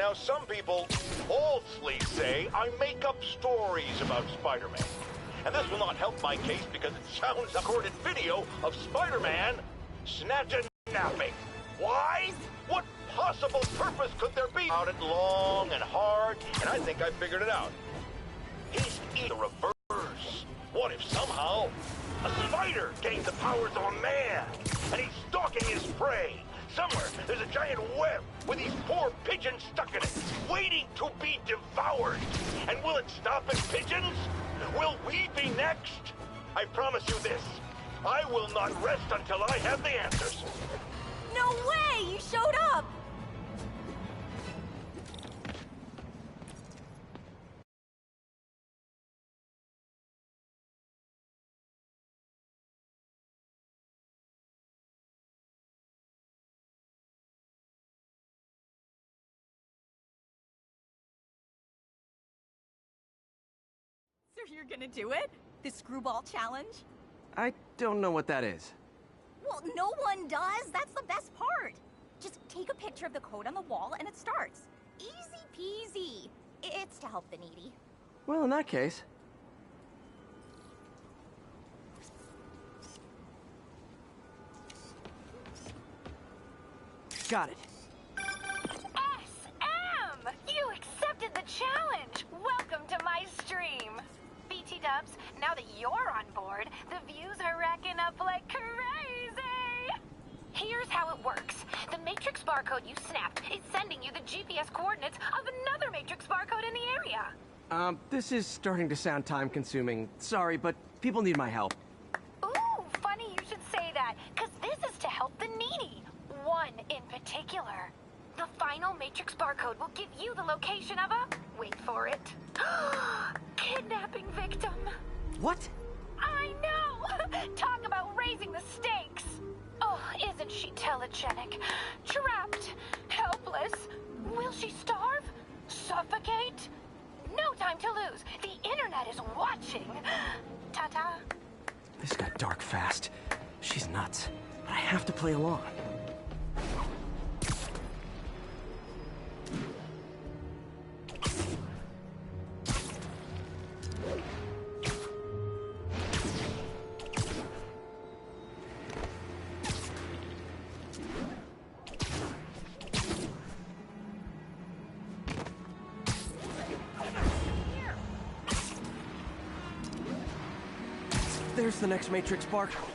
Now, some people falsely say I make up stories about Spider-Man. And this will not help my case because it sounds a recorded video of Spider-Man snatching napping. Why? What possible purpose could there be? About it long and hard, and I think I figured it out. He's either reverse. What if somehow a spider gained the powers of a man, and he's stalking his prey? Somewhere, there's a giant web with these poor pigeons stuck in it, waiting to be devoured. And will it stop at pigeons? Will we be next? I promise you this. I will not rest until I have the answers. No way! You showed up! So you're gonna do it? The screwball challenge? I don't know what that is. Well, no one does. That's the best part. Just take a picture of the code on the wall and it starts. Easy peasy. It's to help the needy. Well, in that case... Got it. SM! You accepted the challenge! Welcome to my stream! BT Dubs, now that you're on board, the views are racking up like crazy! Here's how it works. The Matrix barcode you snapped is sending you the GPS coordinates of another Matrix barcode in the area. This is starting to sound time-consuming. Sorry, but people need my help. Ooh, funny you should say that, because this is to help the needy. One in particular. The final Matrix barcode will give you the location of a... wait for it. Kidnapping victim. What? I know! Talk about raising the stakes! Oh, isn't she telegenic? Trapped. Helpless. Will she starve? Suffocate? No time to lose. The internet is watching. Ta-ta. This got dark fast. She's nuts. But I have to play along. There's the next Matrix barcode.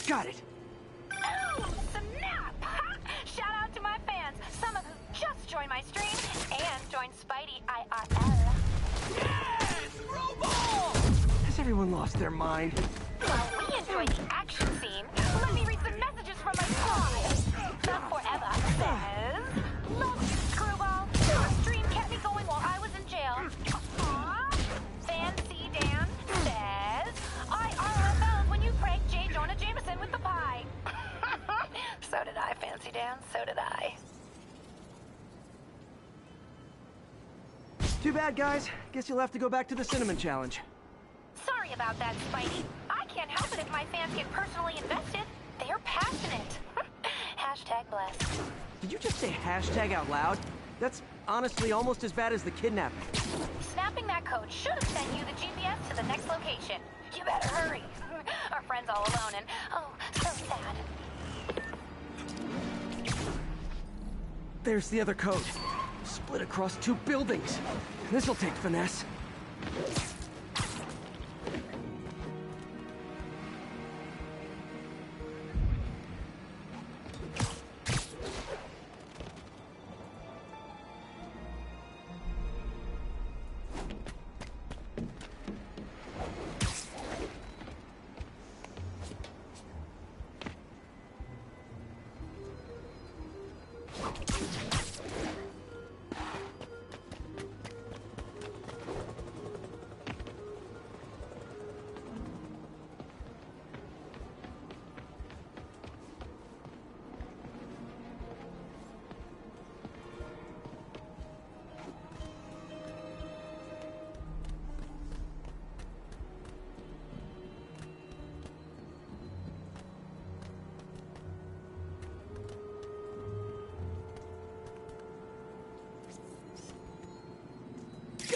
Got it. Oh, snap! Shout out to my fans, some of who just joined my stream and joined Spidey IRL. Yes! Screwball! Has everyone lost their mind? While we enjoy the action scene, let me read some messages from my squad. The Forever says, love you, Screwball. Your stream kept me going while I was in jail. Aww. Fancy Dan says, I RFL'd when you pranked J. Jonah Jameson with the pie. So did I, Fancy Dan. So did I. Too bad, guys. Guess you'll have to go back to the cinnamon challenge. Sorry about that, Spidey. I can't help it if my fans get personally invested. They're passionate. Hashtag blessed. Did you just say hashtag out loud? That's honestly almost as bad as the kidnapping. Snapping that code should have sent you the GPS to the next location. You better hurry. Our friend's all alone and, oh, so sad. There's the other code. Split across 2 buildings. This'll take finesse.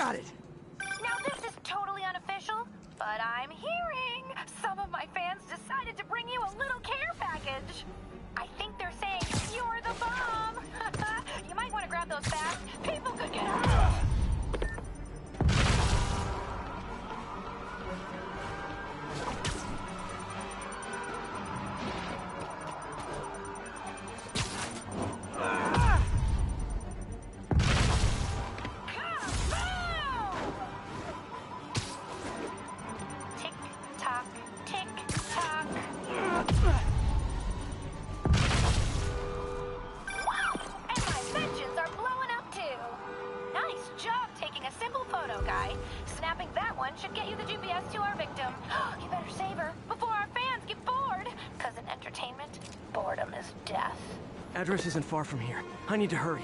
got it. Now this is totally unofficial, but I'm hearing some of my fans decided to bring you a little care package. I think they're saying you're the bomb. You might want to grab those fast. People could get hurt. Should get you the GPS to our victim. You better save her before our fans get bored. Because in entertainment, boredom is death. Address isn't far from here. I need to hurry.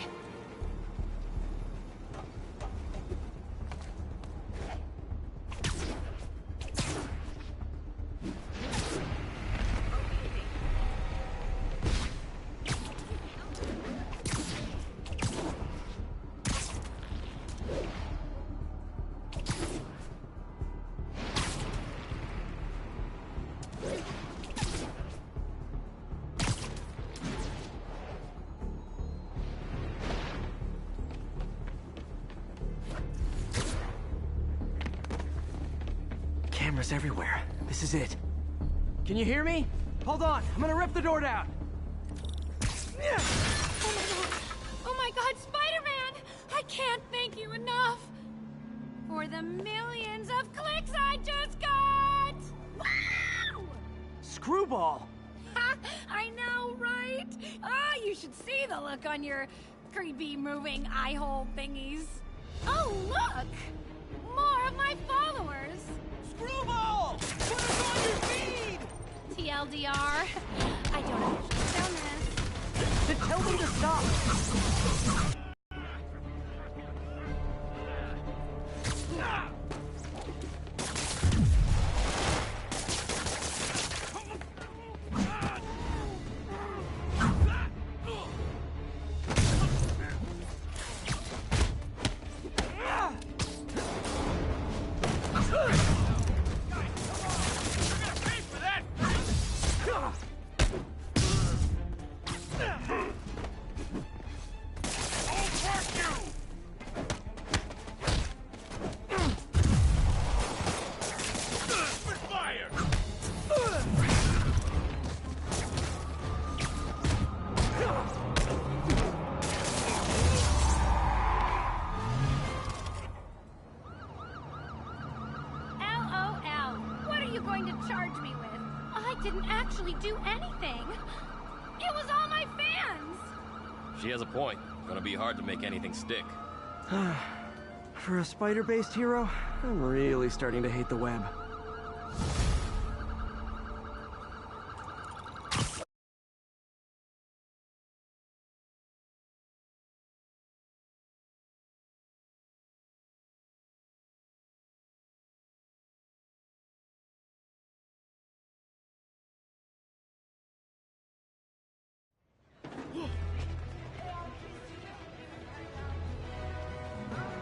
Cameras everywhere. This is it. Can you hear me? Hold on, I'm gonna rip the door down. Oh my god, Spider-Man! I can't thank you enough for the millions of clicks I just got! Wow! Screwball! Ha! I know, right? Ah, you should see the look on your creepy moving eye hole thingies. Oh, look! More of my followers! Screwball! Put us on your feed! TLDR, I don't know if you've done this. Then tell them to stop! Didn't actually do anything. It was all my fans. She has a point. Gonna be hard to make anything stick. For a spider-based hero, I'm really starting to hate the web.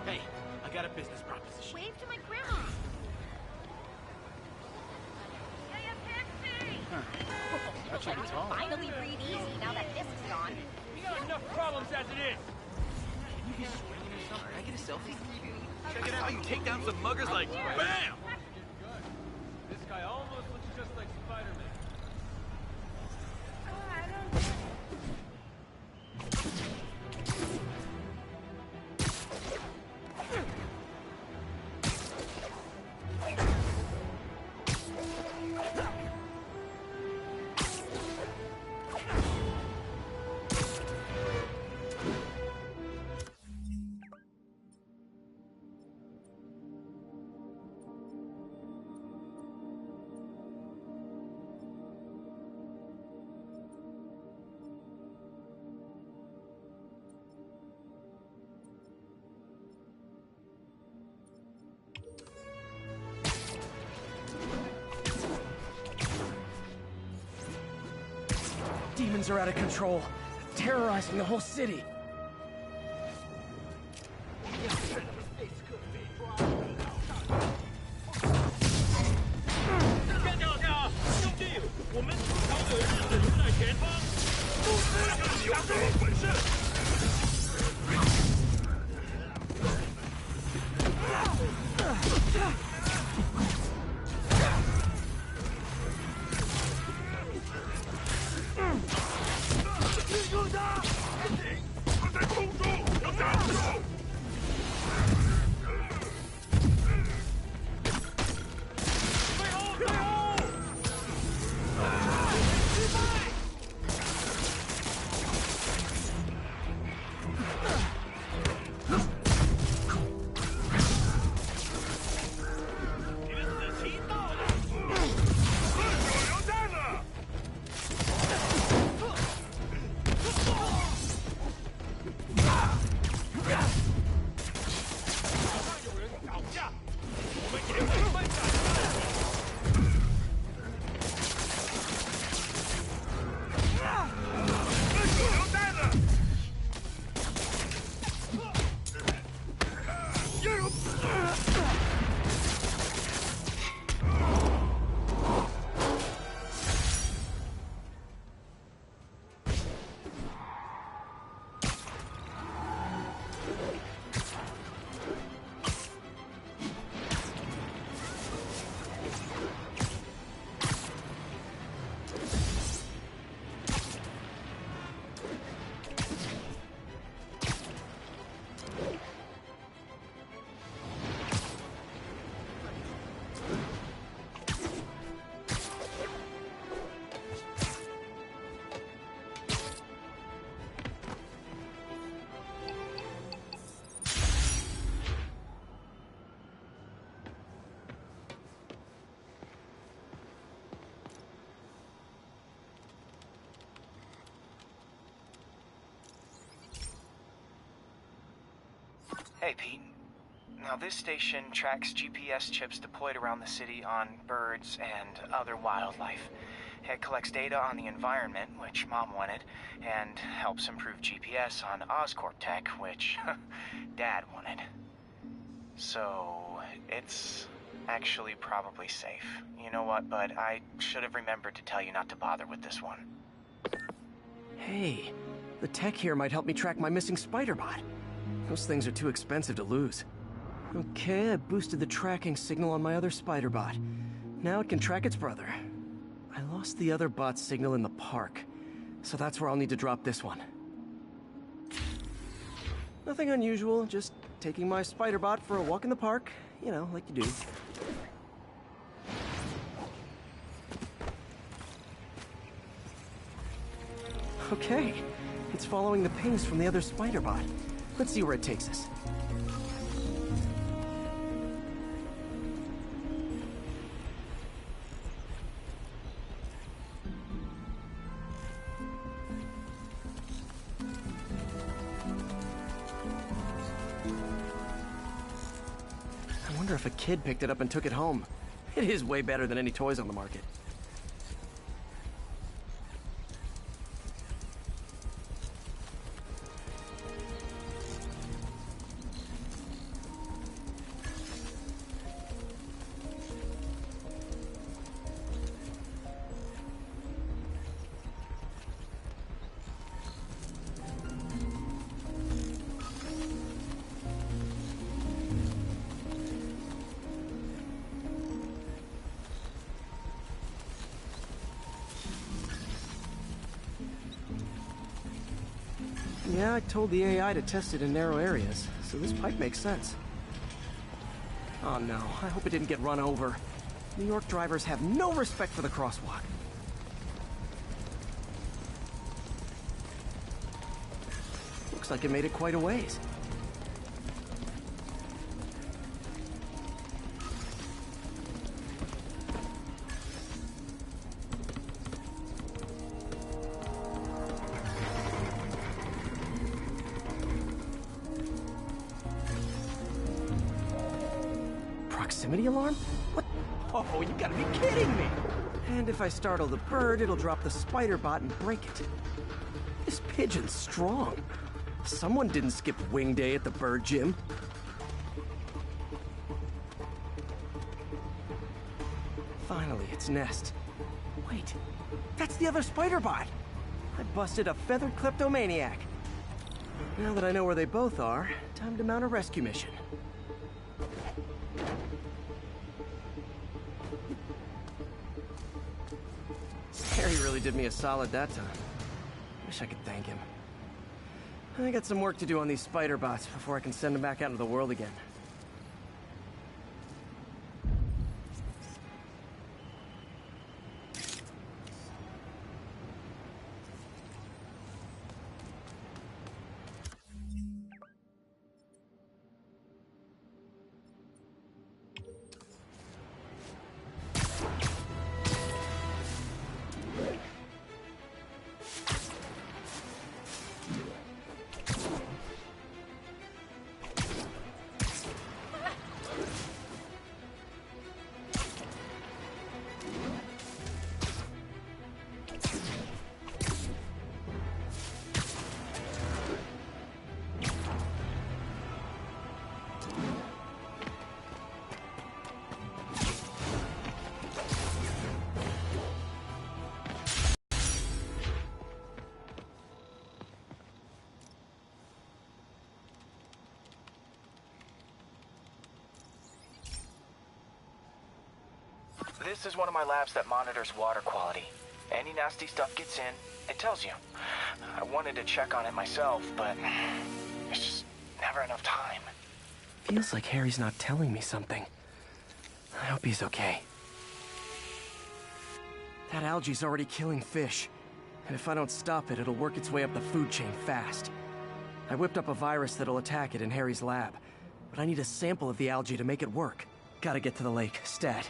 Hey, I got a business proposition. Wave to my grandma. That should be tall. Finally breathe easy now that this is gone. We got enough problems as it is. Can you be swinging or something? Can I get a selfie? Check it out. You take down some muggers like BAM! This guy almost looks just like Spider-Man. Demons are out of control, terrorizing the whole city. Hey, Pete. Now, this station tracks GPS chips deployed around the city on birds and other wildlife. It collects data on the environment, which Mom wanted, and helps improve GPS on Oscorp tech, which Dad wanted. So, it's actually probably safe. You know what, bud? I should have remembered to tell you not to bother with this one. Hey, the tech here might help me track my missing spider bot. Those things are too expensive to lose. Okay, I boosted the tracking signal on my other spider bot. Now it can track its brother. I lost the other bot's signal in the park, so that's where I'll need to drop this one. Nothing unusual, just taking my spider bot for a walk in the park, you know, like you do. Okay, it's following the pings from the other spider bot. Let's see where it takes us. I wonder if a kid picked it up and took it home. It is way better than any toys on the market. Yeah, I told the AI to test it in narrow areas, so this pipe makes sense. Oh no, I hope it didn't get run over. New York drivers have no respect for the crosswalk. Looks like it made it quite a ways. Proximity alarm? What? Oh, you gotta be kidding me! And if I startle the bird, it'll drop the spider bot and break it. This pigeon's strong. Someone didn't skip wing day at the bird gym. Finally, its nest. Wait, that's the other spider bot! I busted a feathered kleptomaniac. Now that I know where they both are, time to mount a rescue mission. did me a solid that time. Wish I could thank him. I got some work to do on these spider bots before I can send them back out into the world again. This is one of my labs that monitors water quality. Any nasty stuff gets in, it tells you. I wanted to check on it myself, but there's just never enough time. Feels like Harry's not telling me something. I hope he's okay. That algae's already killing fish. And if I don't stop it, it'll work its way up the food chain fast. I whipped up a virus that'll attack it in Harry's lab. But I need a sample of the algae to make it work. Gotta get to the lake, stat.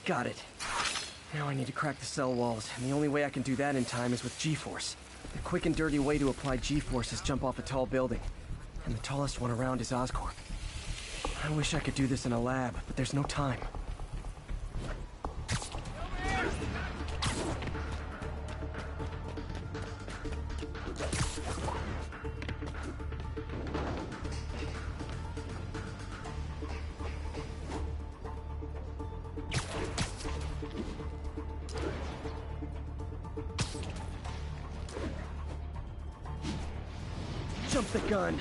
Got it. Now I need to crack the cell walls, and the only way I can do that in time is with G-Force. The quick and dirty way to apply G-Force is jump off a tall building. And the tallest one around is Oscorp. I wish I could do this in a lab, but there's no time. Jump the gun.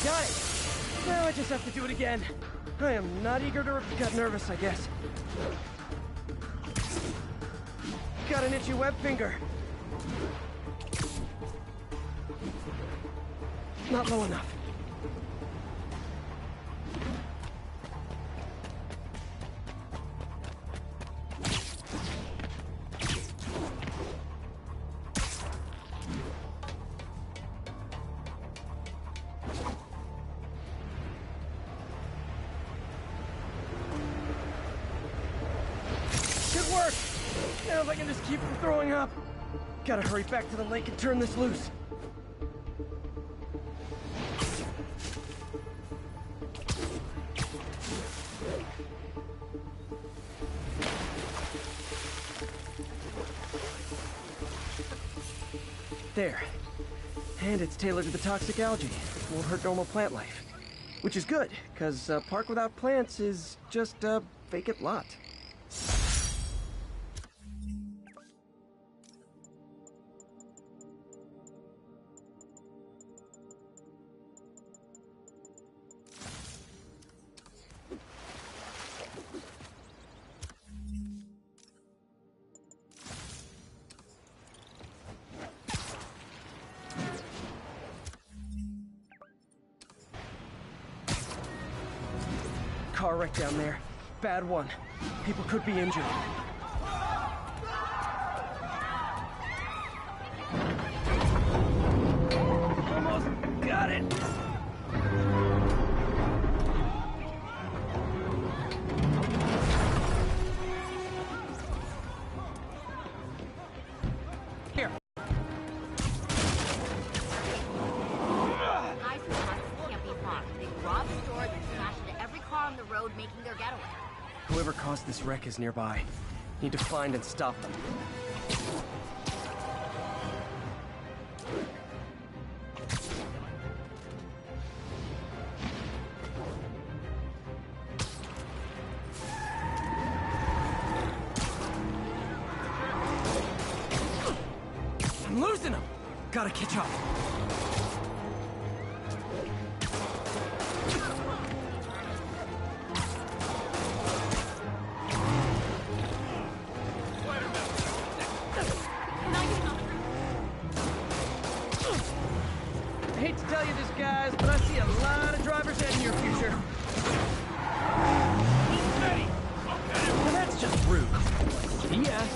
Got it! Now I just have to do it again. I am not eager to got nervous, I guess. Got an itchy web finger. Not low enough. Now if I can just keep from throwing up. Gotta hurry back to the lake and turn this loose. There. And it's tailored to the toxic algae. Won't hurt normal plant life. Which is good, because a park without plants is just a vacant lot. Car wreck down there. Bad one. People could be injured. Almost got it. making their getaway. Whoever caused this wreck is nearby. Need to find and stop them. I'm losing them! Gotta catch up. I hate to tell you this, guys, but I see a lot of driver's ed in your future. Well, that's just rude. Yeah.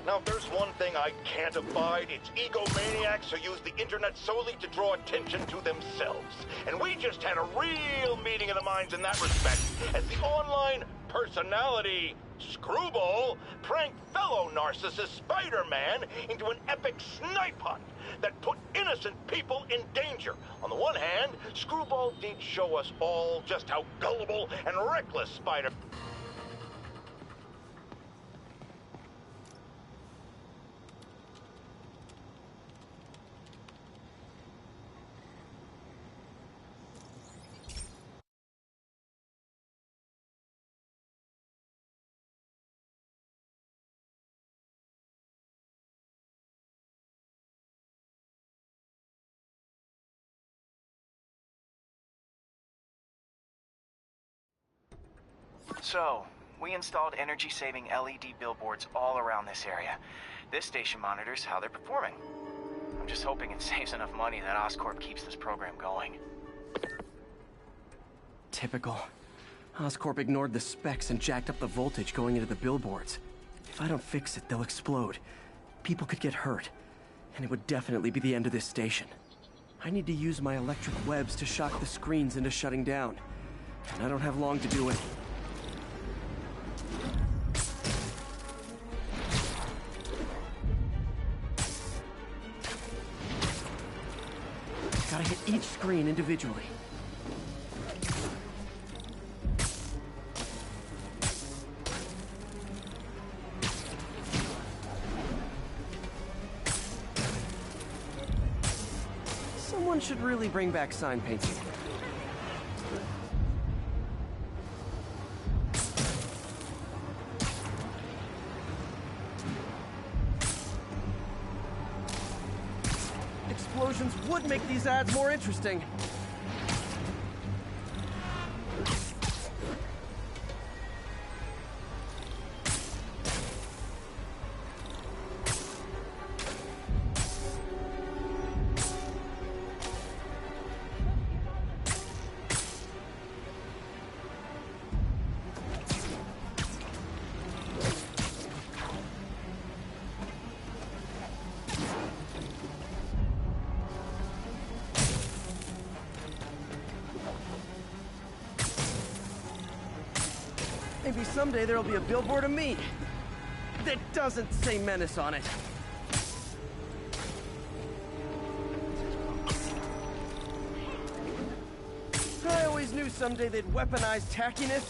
Now, if there's one thing I can't abide, it's egomaniacs who use the internet solely to draw attention to themselves. And we just had a real meeting of the minds in that respect, as the online personality Screwball pranked fellow narcissist Spider-Man into an epic snipe hunt that put innocent people in danger. On the one hand, Screwball did show us all just how gullible and reckless Spider... So, we installed energy-saving LED billboards all around this area. This station monitors how they're performing. I'm just hoping it saves enough money that Oscorp keeps this program going. Typical. Oscorp ignored the specs and jacked up the voltage going into the billboards. If I don't fix it, they'll explode. People could get hurt. And it would definitely be the end of this station. I need to use my electric webs to shock the screens into shutting down. And I don't have long to do it. Gotta hit each screen individually. Someone should really bring back sign painting. Explosions would make these ads more interesting. Maybe someday there'll be a billboard of me that doesn't say Menace on it. I always knew someday they'd weaponize tackiness.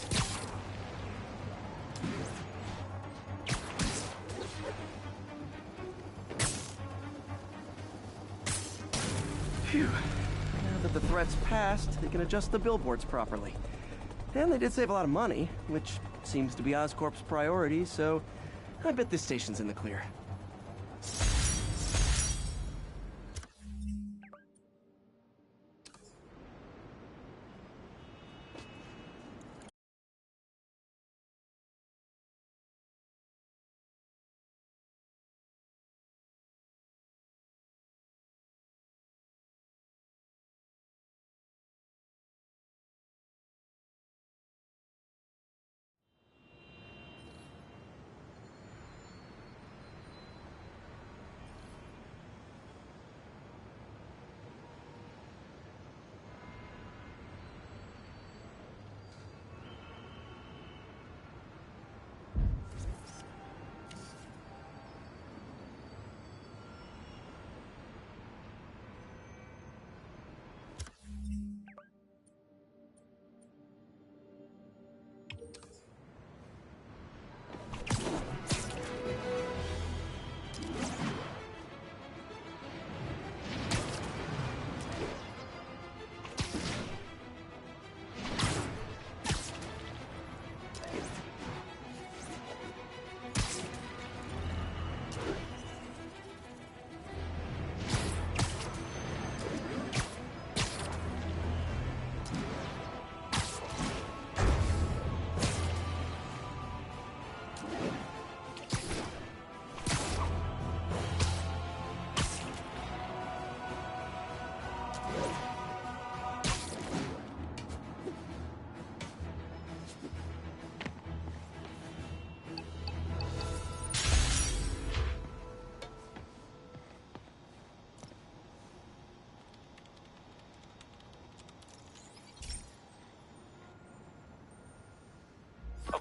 Phew. Now that the threat's passed, they can adjust the billboards properly. And they did save a lot of money, which seems to be Oscorp's priority, so I bet this station's in the clear.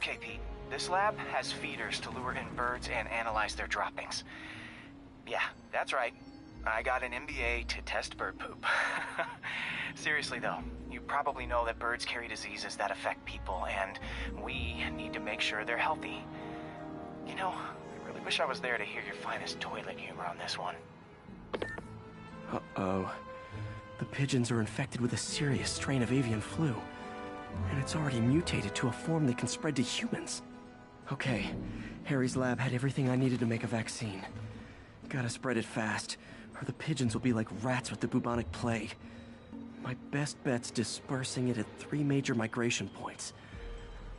Okay, Pete. This lab has feeders to lure in birds and analyze their droppings. Yeah, that's right. I got an MBA to test bird poop. Seriously though, you probably know that birds carry diseases that affect people, and we need to make sure they're healthy. You know, I really wish I was there to hear your finest toilet humor on this one. Uh-oh. The pigeons are infected with a serious strain of avian flu. And it's already mutated to a form that can spread to humans. Okay, Harry's lab had everything I needed to make a vaccine. Gotta spread it fast, or the pigeons will be like rats with the bubonic plague. My best bet's dispersing it at 3 major migration points.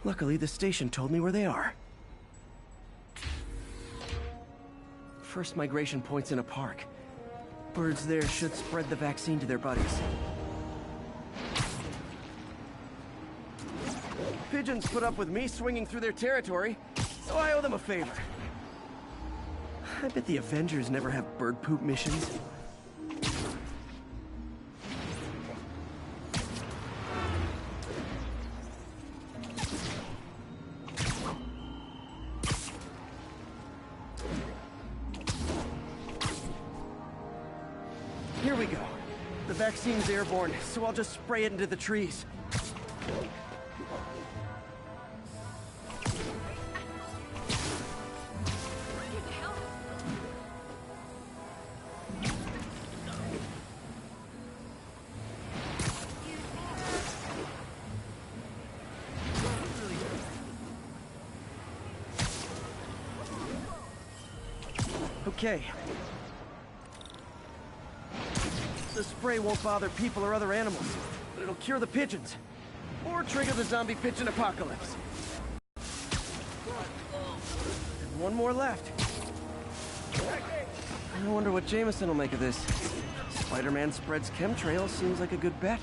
Luckily, the station told me where they are. First migration point's in a park. Birds there should spread the vaccine to their buddies. Pigeons put up with me swinging through their territory, so I owe them a favor. I bet the Avengers never have bird poop missions. Here we go. The vaccine's airborne, so I'll just spray it into the trees. Okay. The spray won't bother people or other animals, but it'll cure the pigeons. Or trigger the zombie pigeon apocalypse. And one more left. I wonder what Jameson will make of this. Spider-Man spreads chemtrails seems like a good bet.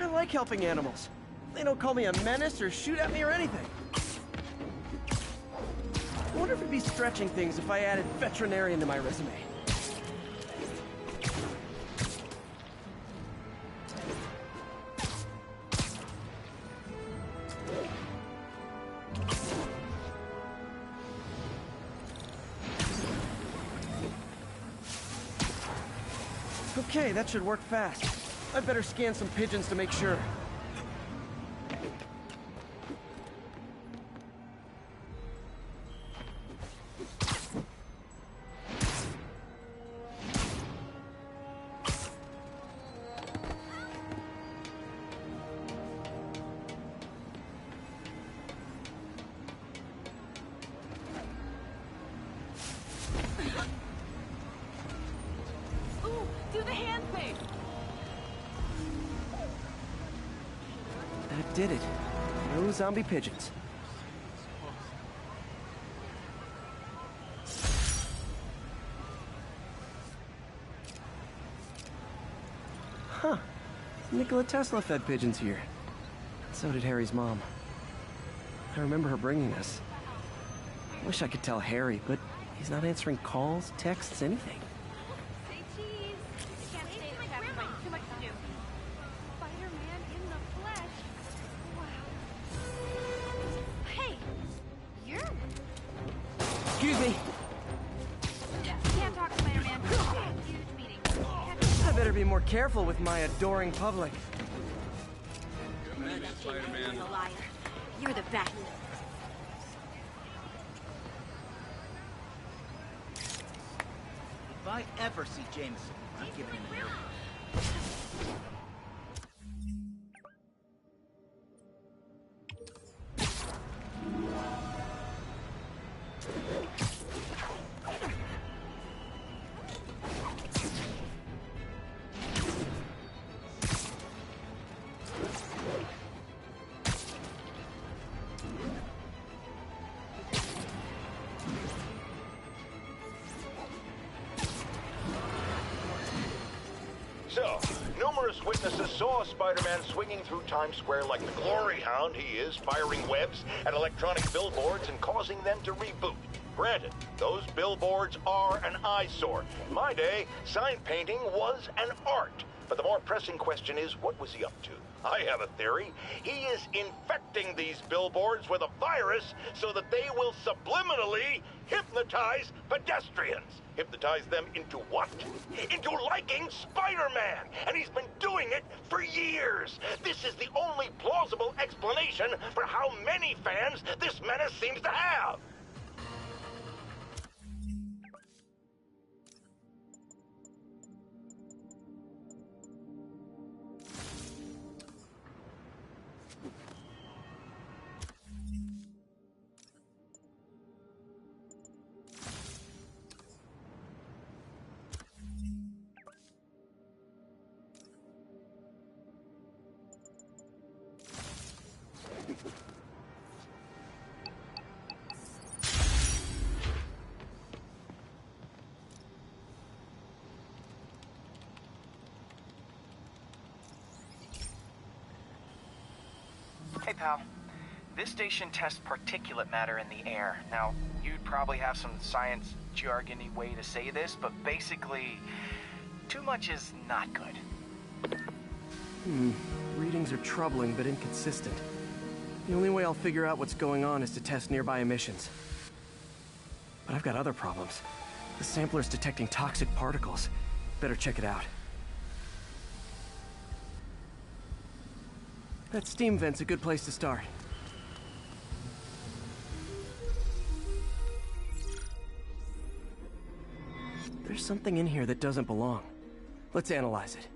I like helping animals. They don't call me a menace or shoot at me or anything. I wonder if it'd be stretching things if I added veterinarian to my resume. Okay, that should work fast. I'd better scan some pigeons to make sure. That did it. No zombie pigeons. Huh. Nikola Tesla fed pigeons here. So did Harry's mom. I remember her bringing us. I wish I could tell Harry, but he's not answering calls, texts, anything. Say cheese. I can't stay in traffic by too much to do. Spider-Man in the flesh. Wow. Hey, you're... Excuse me. Can't talk, Spider-Man. Huge meeting. I better be more careful with my adoring public. Spider-Man. A liar. You're the best. If I ever see Jameson, I'm giving him an air. So, numerous witnesses saw Spider-Man swinging through Times Square like the glory hound he is, firing webs at electronic billboards and causing them to reboot. Granted, those billboards are an eyesore. In my day, sign painting was an art. But the more pressing question is, what was he up to? I have a theory. He is infecting these billboards with a virus so that they will subliminally hypnotize pedestrians. Hypnotize them into what? Into liking Spider-Man! And he's been doing it for years! This is the only plausible explanation for how many fans this menace seems to have! Hey, pal. This station tests particulate matter in the air. Now, you'd probably have some science jargony way to say this, but basically, too much is not good. Readings are troubling but inconsistent. The only way I'll figure out what's going on is to test nearby emissions. But I've got other problems. The sampler's detecting toxic particles. Better check it out. That steam vent's a good place to start. There's something in here that doesn't belong. Let's analyze it.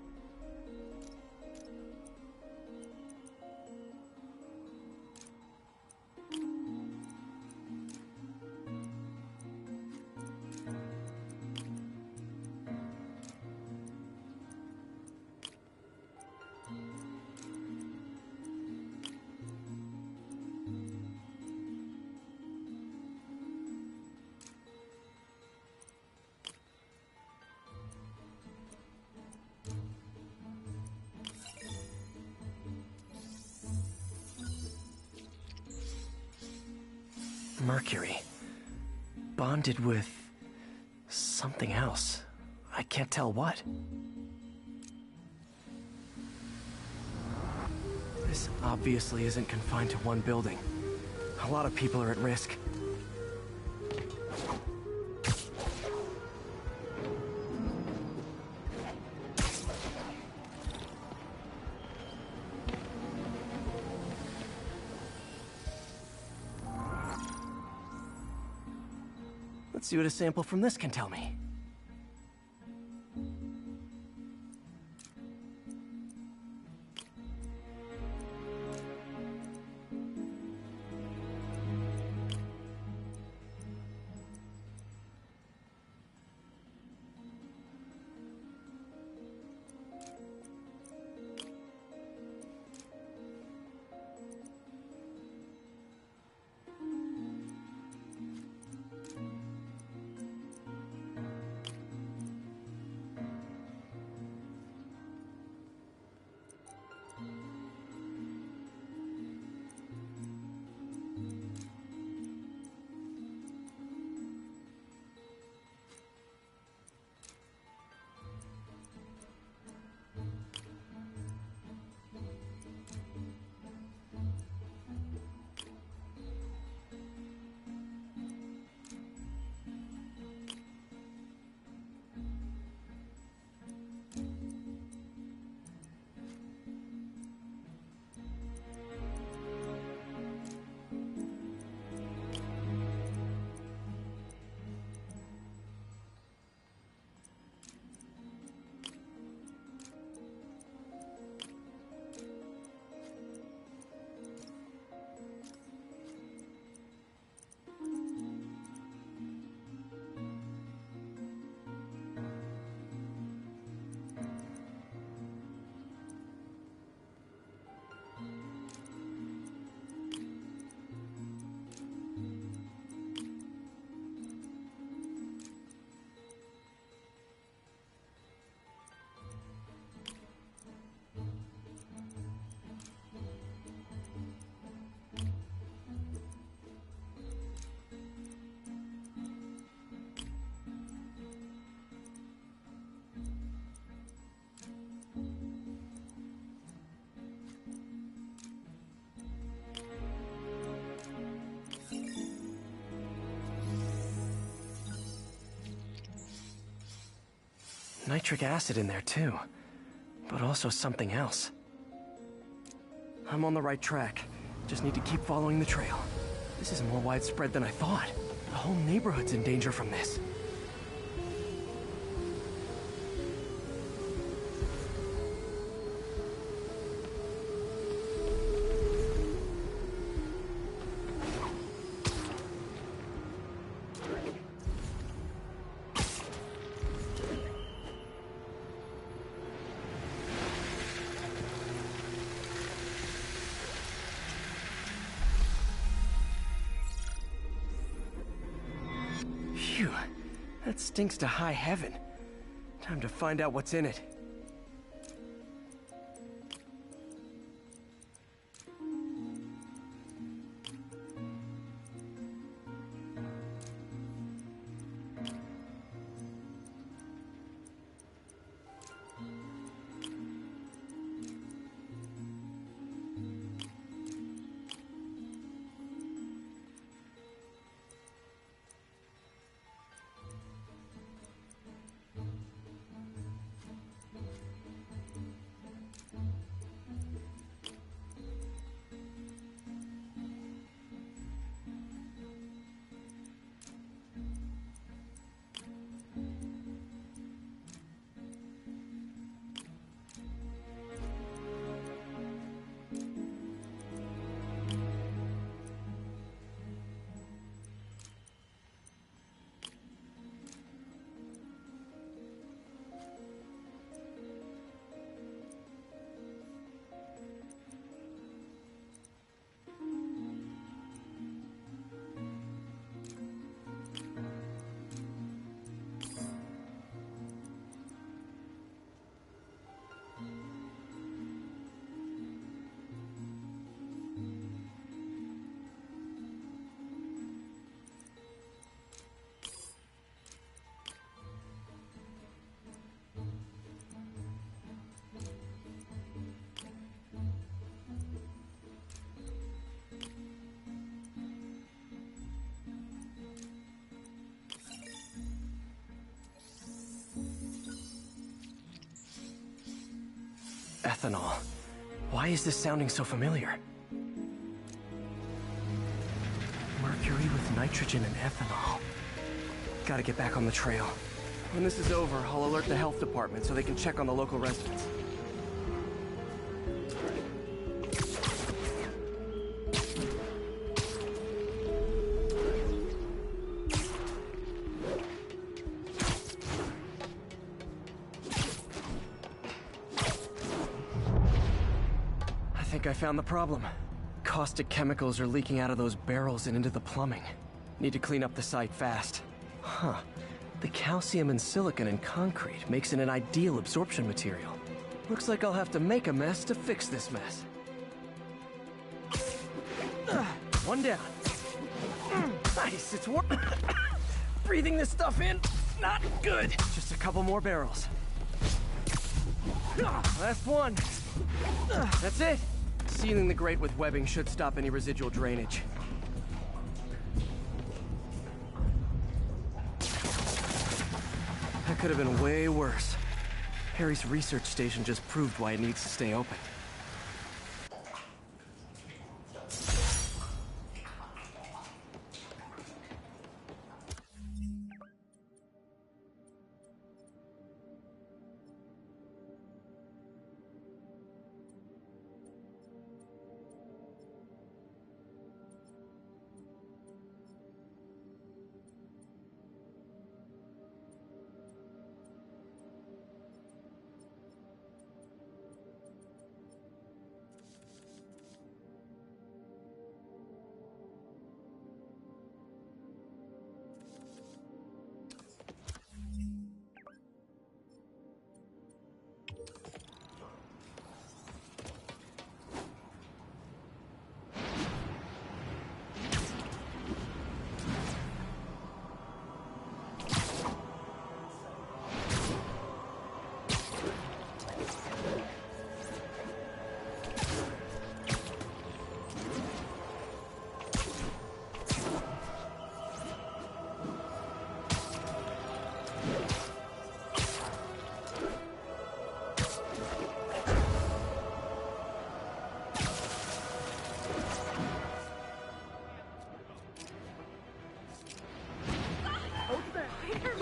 Mercury. Bonded with something else. I can't tell what. This obviously isn't confined to one building. A lot of people are at risk. Let's see what a sample from this can tell me. nitric acid in there too, but also something else. I'm on the right track. Just need to keep following the trail. This is more widespread than I thought. The whole neighborhood's in danger from this. Phew, that stinks to high heaven. Time to find out what's in it. Ethanol. Why is this sounding so familiar? Mercury with nitrogen and ethanol. Gotta get back on the trail. When this is over, I'll alert the health department so they can check on the local residents. I think I found the problem. Caustic chemicals are leaking out of those barrels and into the plumbing. Need to clean up the site fast. Huh. The calcium and silicon in concrete makes it an ideal absorption material. Looks like I'll have to make a mess to fix this mess. One down. Nice, it's warm. Breathing this stuff in, not good. Just a couple more barrels. Last one. That's it. Sealing the grate with webbing should stop any residual drainage. That could have been way worse. Harry's research station just proved why it needs to stay open.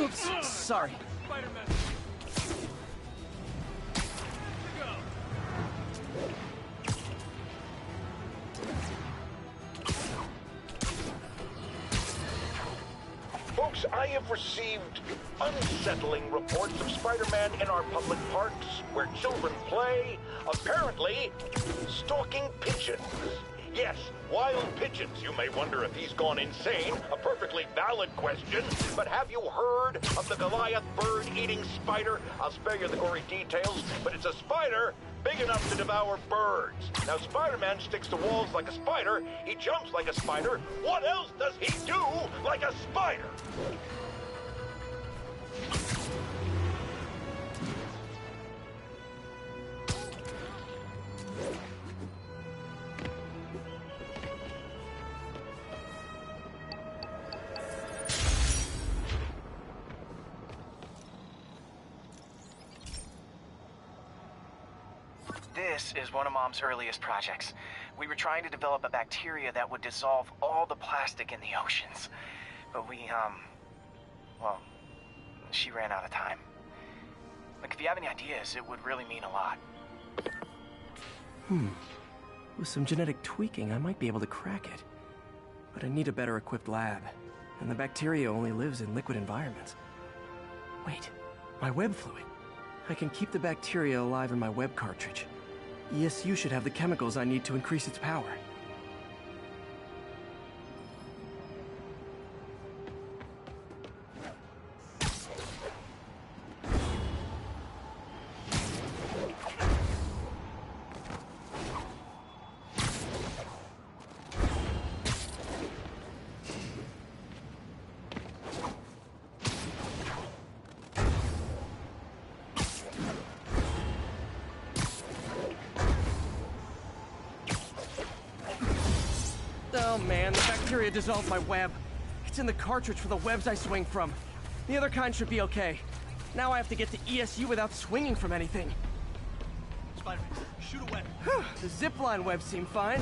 Oops, sorry. Spider-Man. Go. Folks, I have received unsettling reports of Spider-Man in our public parks, where children play, apparently stalking pigeons. Yes, wild pigeons. You may wonder if he's gone insane. A perfectly valid question. But have you heard of the Goliath bird-eating spider? I'll spare you the gory details, but it's a spider big enough to devour birds. Now, Spider-Man sticks to walls like a spider. He jumps like a spider. What else does he do like a spider? This is one of Mom's earliest projects. We were trying to develop a bacteria that would dissolve all the plastic in the oceans. But well, she ran out of time. Like, if you have any ideas, it would really mean a lot. With some genetic tweaking, I might be able to crack it. But I need a better equipped lab. And the bacteria only lives in liquid environments. Wait, my web fluid. I can keep the bacteria alive in my web cartridge. ESU should have the chemicals I need to increase its power. Oh man, the bacteria dissolved my web. It's in the cartridge for the webs I swing from. The other kind should be okay. Now I have to get to ESU without swinging from anything. Spider-Man, shoot a web. The zipline webs seem fine.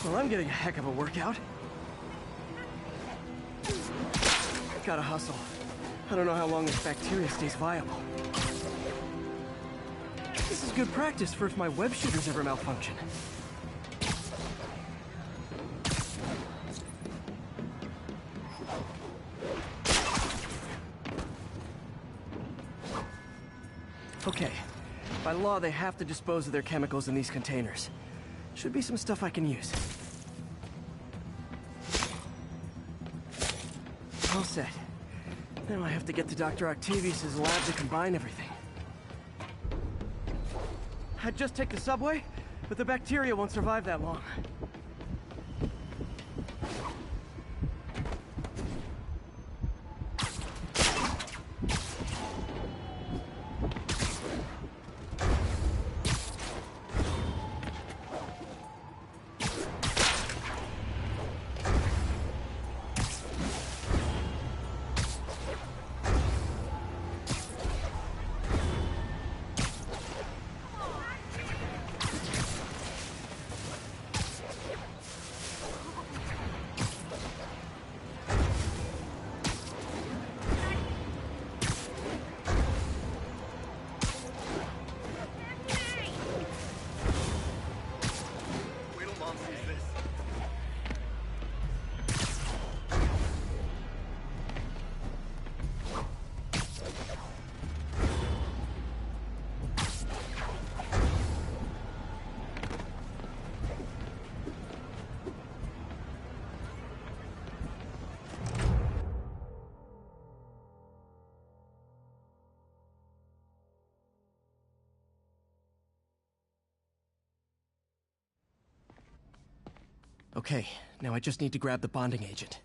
Well, I'm getting a heck of a workout. Gotta hustle. I don't know how long this bacteria stays viable. This is good practice for if my web shooters ever malfunction. Okay. By law, they have to dispose of their chemicals in these containers. Should be some stuff I can use. All set. Now I have to get to Dr. Octavius' lab to combine everything. I'd just take the subway, but the bacteria won't survive that long. Okay, now I just need to grab the bonding agent.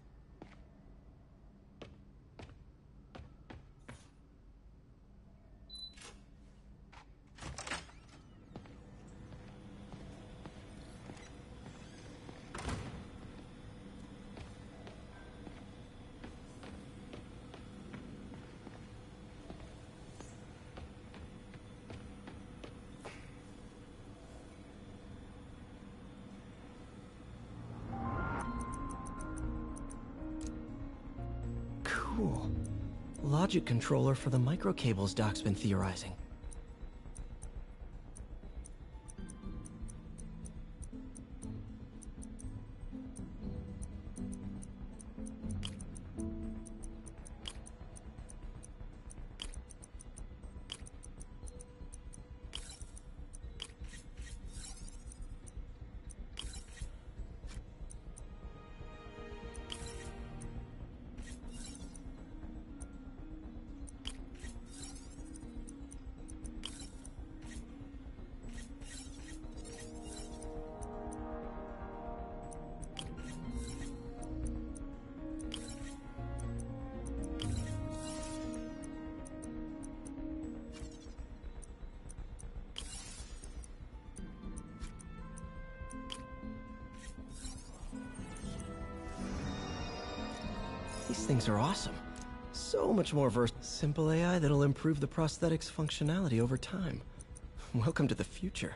Cool. Logic controller for the microcables Doc's been theorizing. These things are awesome. So much more simple AI that'll improve the prosthetic's functionality over time. Welcome to the future.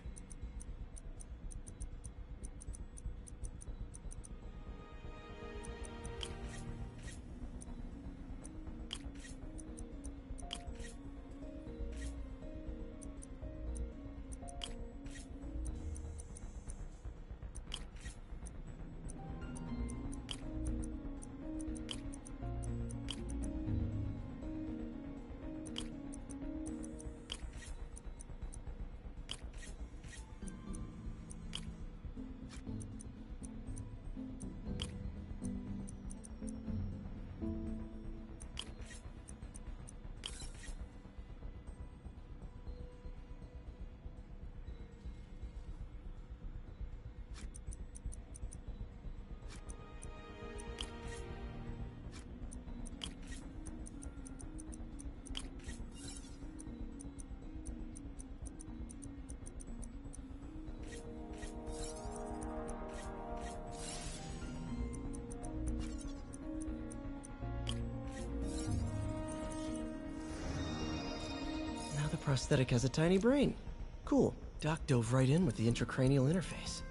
Now the prosthetic has a tiny brain. Cool. Doc dove right in with the intracranial interface.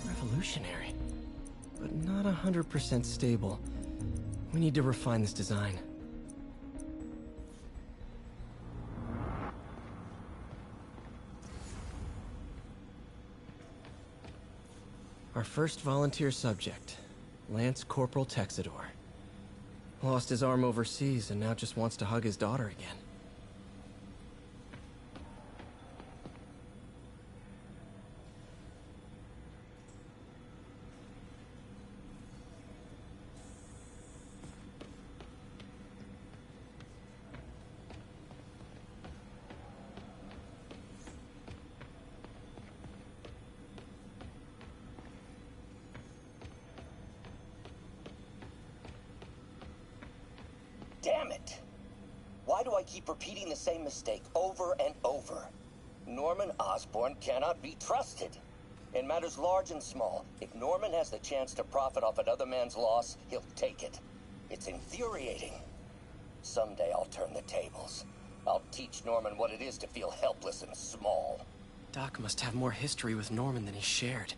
Revolutionary, but not 100% stable. We need to refine this design. Our first volunteer subject, Lance Corporal Texador. Lost his arm overseas and now just wants to hug his daughter again. Damn it! Why do I keep repeating the same mistake over and over? Norman Osborn cannot be trusted. In matters large and small, if Norman has the chance to profit off another man's loss, he'll take it. It's infuriating. Someday I'll turn the tables. I'll teach Norman what it is to feel helpless and small. Doc must have more history with Norman than he shared.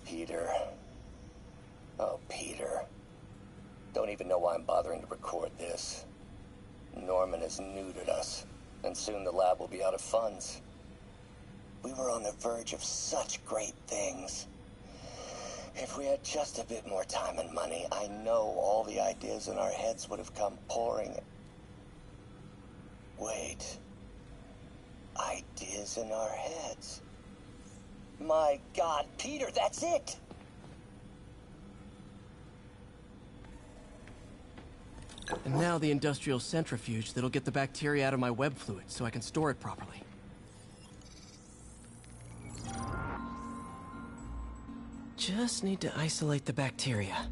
Peter. Oh, Peter. Don't even know why I'm bothering to record this. Norman has neutered us, and soon the lab will be out of funds. We were on the verge of such great things. If we had just a bit more time and money, I know all the ideas in our heads would have come pouring. Wait. Ideas in our heads. My God, Peter, that's it! And now the industrial centrifuge that'll get the bacteria out of my web fluid so I can store it properly. Just need to isolate the bacteria.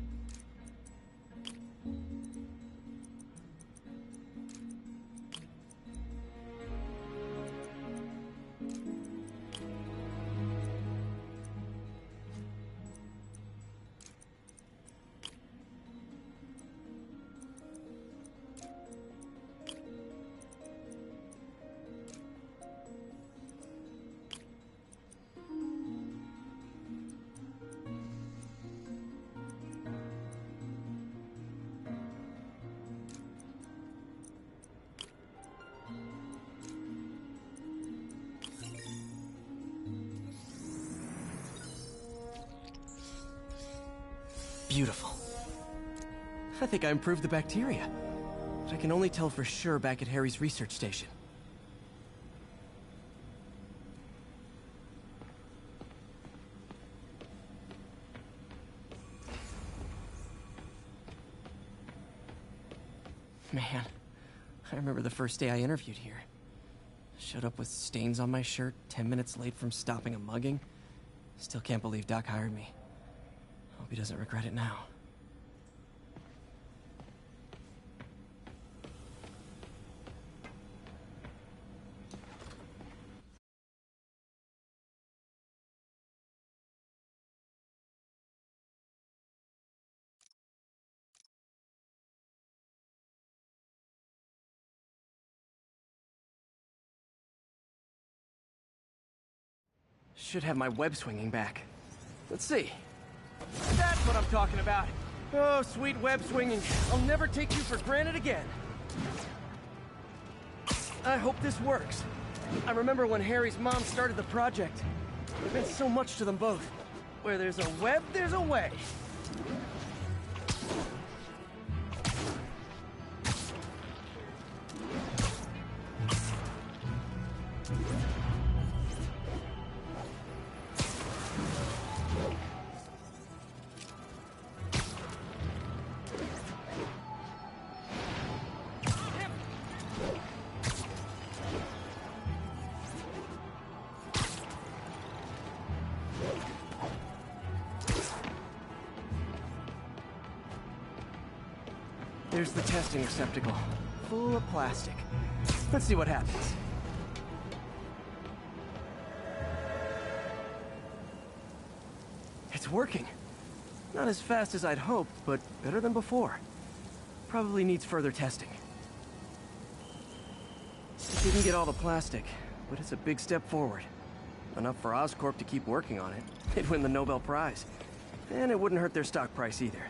Beautiful. I think I improved the bacteria. But I can only tell for sure back at Harry's research station. Man, I remember the first day I interviewed here. Showed up with stains on my shirt, 10 minutes late from stopping a mugging. Still can't believe Doc hired me. Hope he doesn't regret it now. Should have my web swinging back. Let's see. That's what I'm talking about. Oh, sweet web swinging. I'll never take you for granted again. I hope this works. I remember when Harry's mom started the project. There meant so much to them both. Where there's a web, there's a way. There's the testing receptacle, full of plastic. Let's see what happens. It's working. Not as fast as I'd hoped, but better than before. Probably needs further testing. It didn't get all the plastic, but it's a big step forward. Enough for Oscorp to keep working on it. They'd win the Nobel Prize. And it wouldn't hurt their stock price either.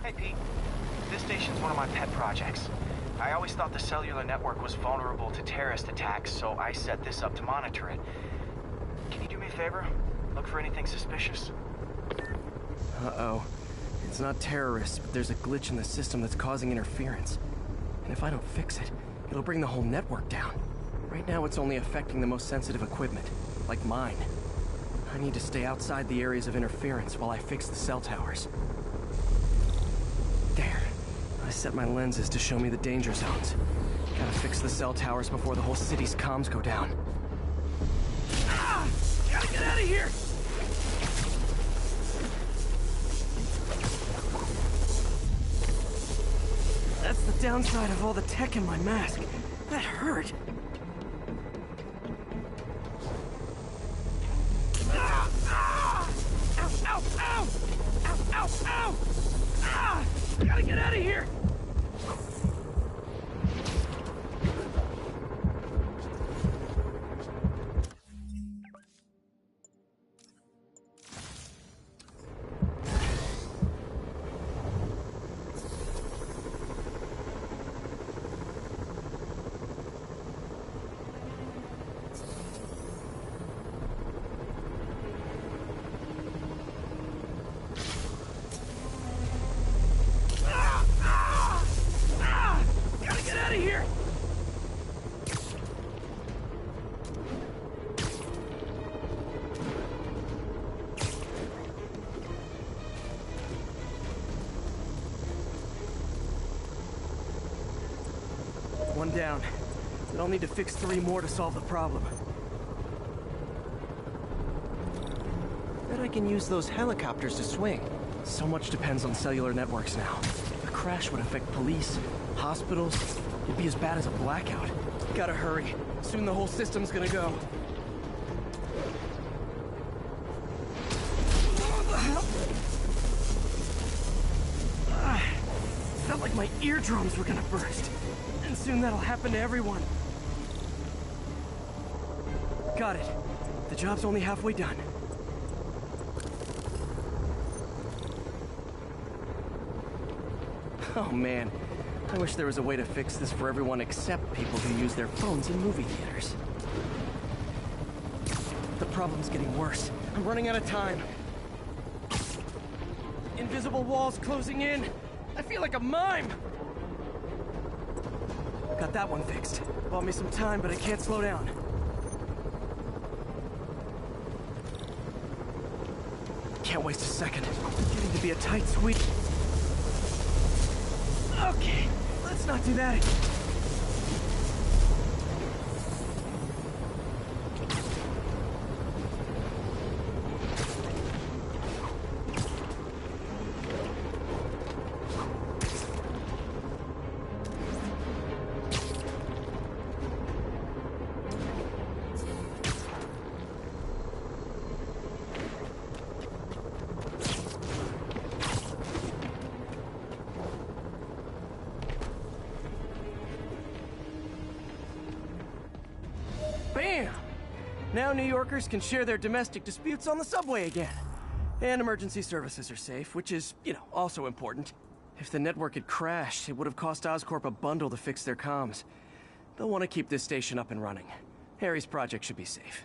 Hey, Pete. This station's one of my pet projects. I always thought the cellular network was vulnerable to terrorist attacks, so I set this up to monitor it. Can you do me a favor? Look for anything suspicious? Uh-oh. It's not terrorists, but there's a glitch in the system that's causing interference. And if I don't fix it, it'll bring the whole network down. Right now, it's only affecting the most sensitive equipment, like mine. I need to stay outside the areas of interference while I fix the cell towers. There. I set my lenses to show me the danger zones. Gotta fix the cell towers before the whole city's comms go down. Ah! Gotta get out of here! That's the downside of all the tech in my mask. That hurt. Ah! Ah! Ow! Ow! Ow! Ow! Ow! Ow! Ah! Gotta get out of here! One down. But I'll need to fix 3 more to solve the problem. Bet I can use those helicopters to swing. So much depends on cellular networks now. A crash would affect police, hospitals. It'd be as bad as a blackout. Gotta hurry. Soon the whole system's gonna go. Felt like my eardrums were gonna burst. And soon that'll happen to everyone. Got it. The job's only halfway done. Oh man, I wish there was a way to fix this for everyone except people who use their phones in movie theaters. The problem's getting worse. I'm running out of time. Invisible walls closing in. I feel like a mime. Got that one fixed. Bought me some time, but I can't slow down. Can't waste a second. Getting to be a tight squeeze. Okay, let's not do that. Bam! Now New Yorkers can share their domestic disputes on the subway again. And emergency services are safe, which is, also important. If the network had crashed, it would have cost Oscorp a bundle to fix their comms. They'll want to keep this station up and running. Harry's project should be safe.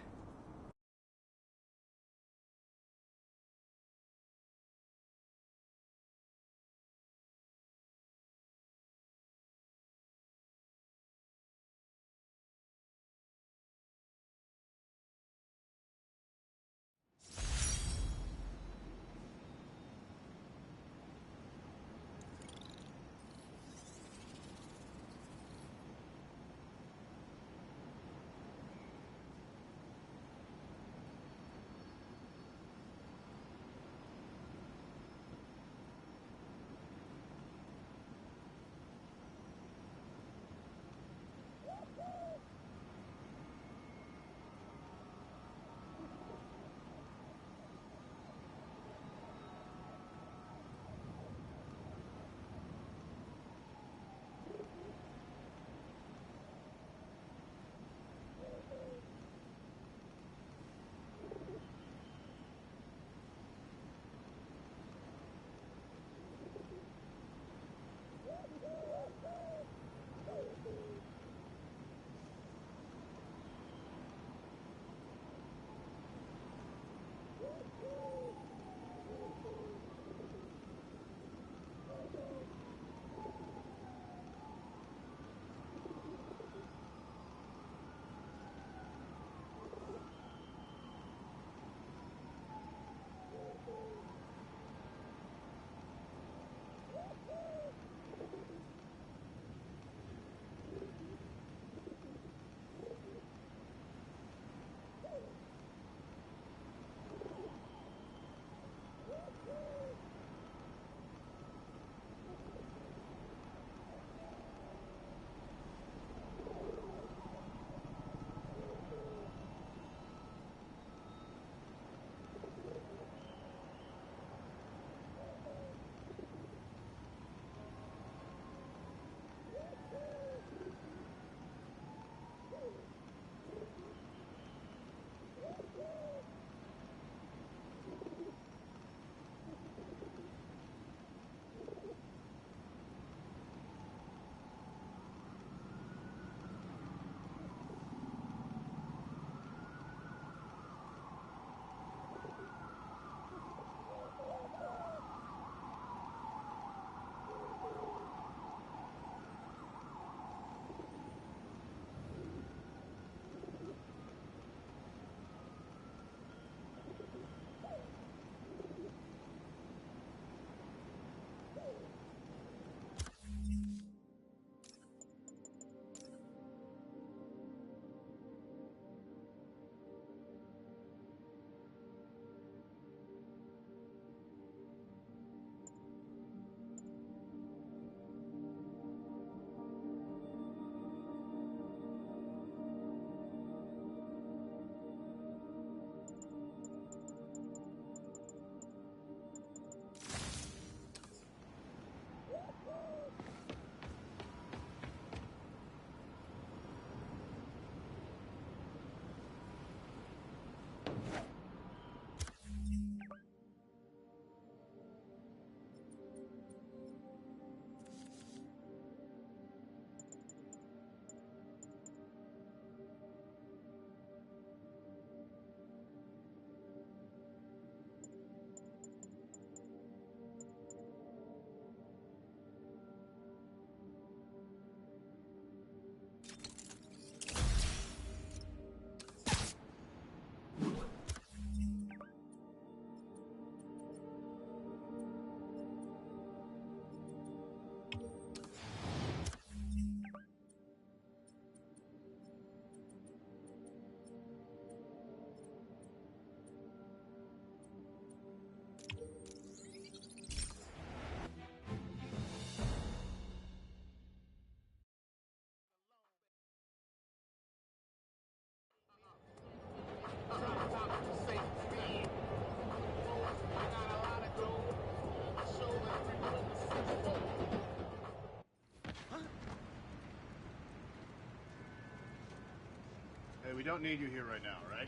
Hey, we don't need you here right now, right?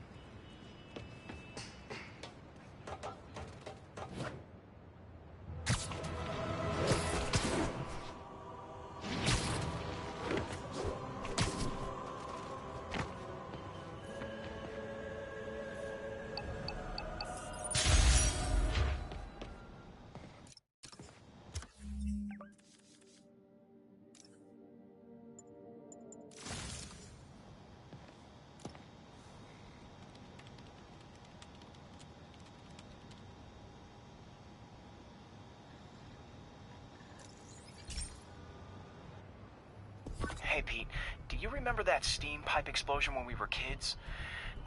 Hey, Pete, do you remember that steam pipe explosion when we were kids?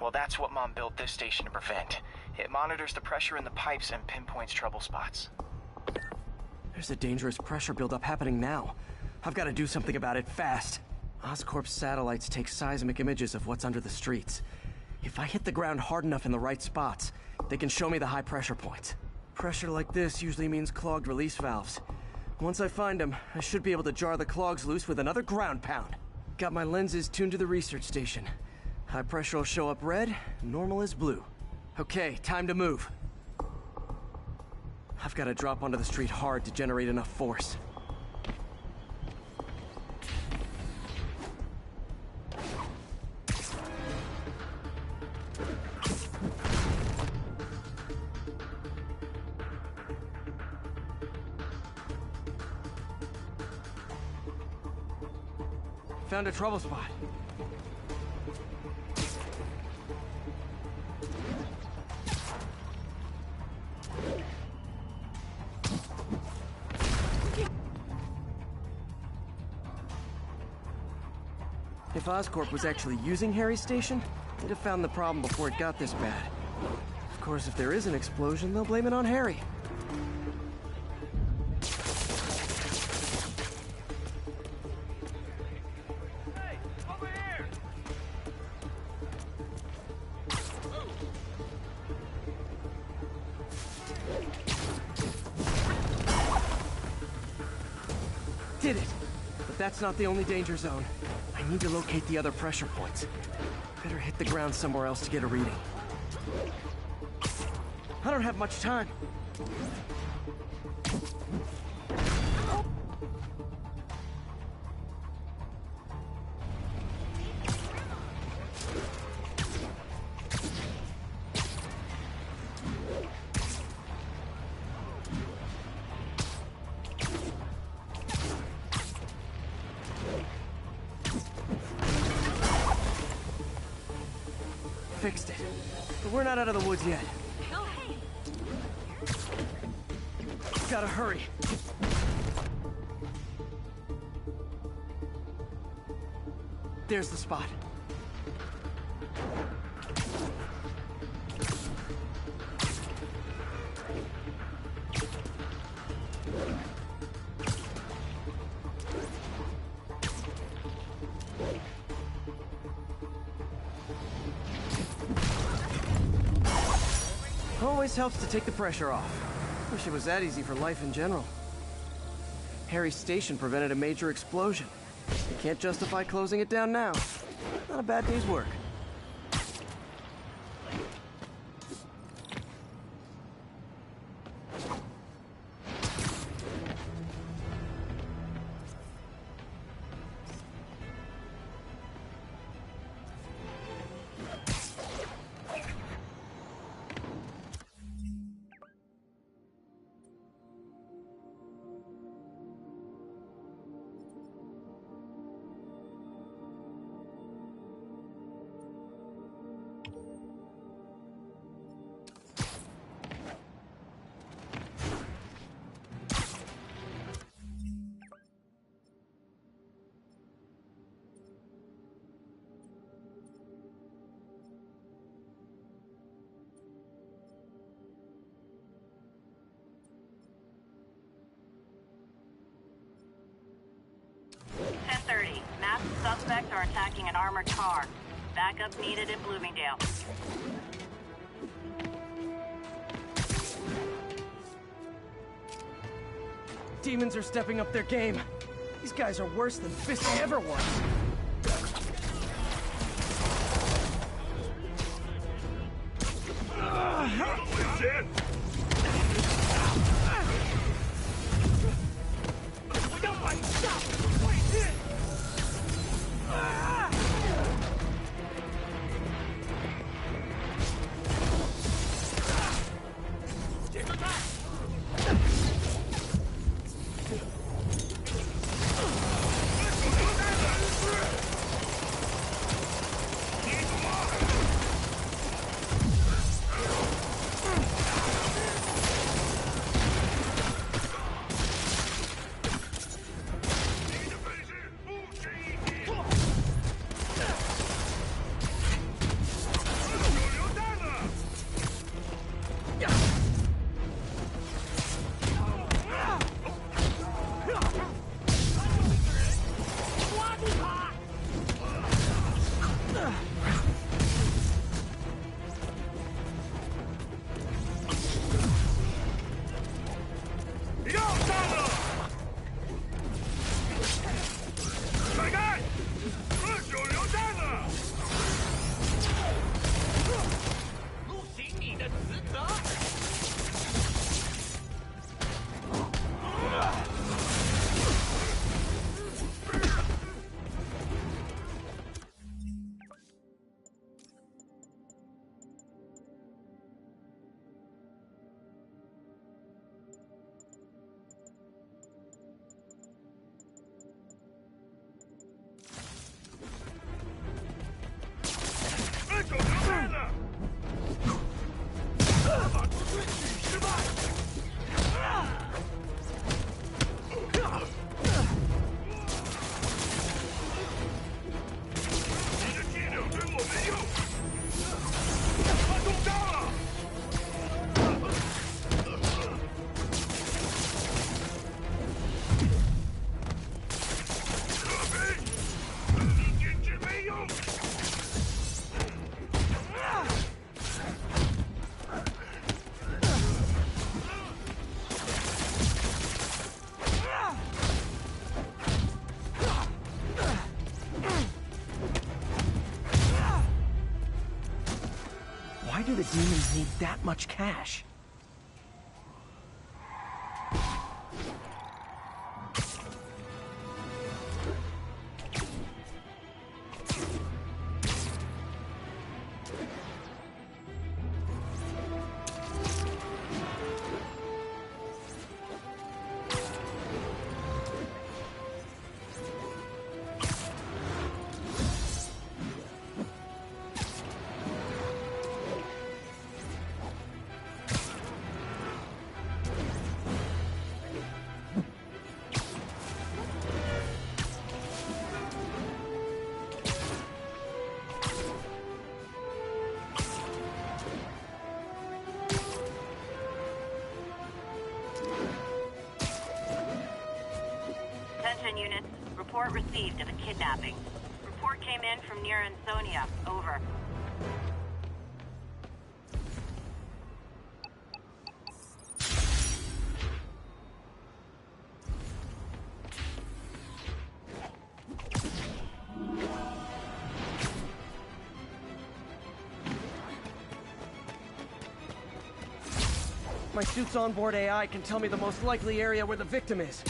Well, that's what Mom built this station to prevent. It monitors the pressure in the pipes and pinpoints trouble spots. There's a dangerous pressure buildup happening now. I've got to do something about it fast. Oscorp's satellites take seismic images of what's under the streets. If I hit the ground hard enough in the right spots, they can show me the high pressure points. Pressure like this usually means clogged release valves. Once I find them, I should be able to jar the clogs loose with another ground pound. Got my lenses tuned to the research station. High pressure will show up red, normal is blue. Okay, time to move. I've got to drop onto the street hard to generate enough force. Found a trouble spot. If Oscorp was actually using Harry's station, they'd have found the problem before it got this bad. Of course, if there is an explosion, they'll blame it on Harry. Did it! But that's not the only danger zone. I need to locate the other pressure points. Better hit the ground somewhere else to get a reading. I don't have much time. Fixed it. But we're not out of the woods yet. Oh, hey. Gotta hurry. There's the spot. Always helps to take the pressure off. Wish it was that easy for life in general. Harry's station prevented a major explosion. You can't justify closing it down now. Not a bad day's work. attacking an armored car. Backup needed in Bloomingdale. Demons are stepping up their game. These guys are worse than Fisk ever was. Why do the demons need that much cash? Units, report received of a kidnapping. Report came in from near Ansonia. Over. My suit's onboard AI can tell me the most likely area where the victim is.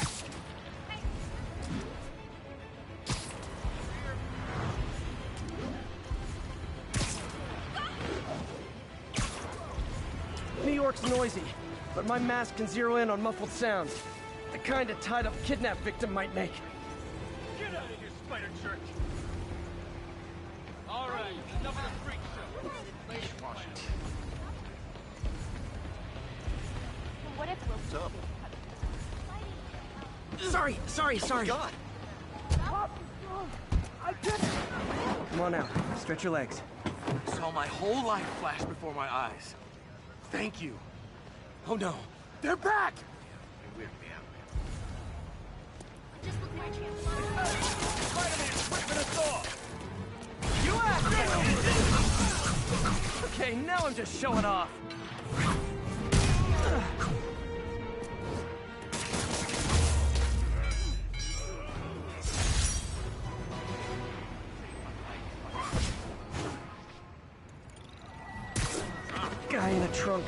New York's noisy, but my mask can zero in on muffled sounds. The kind a tied-up kidnap victim might make. Get out of here, Spider Church! All right, enough of the freak show. What if we'll... Sorry. God. Come on out. Stretch your legs. I saw my whole life flash before my eyes. Thank you. Oh no, they're back! Just look my chance. Spider-Man, ripping us off! Okay, now I'm just showing off. Guy in a trunk.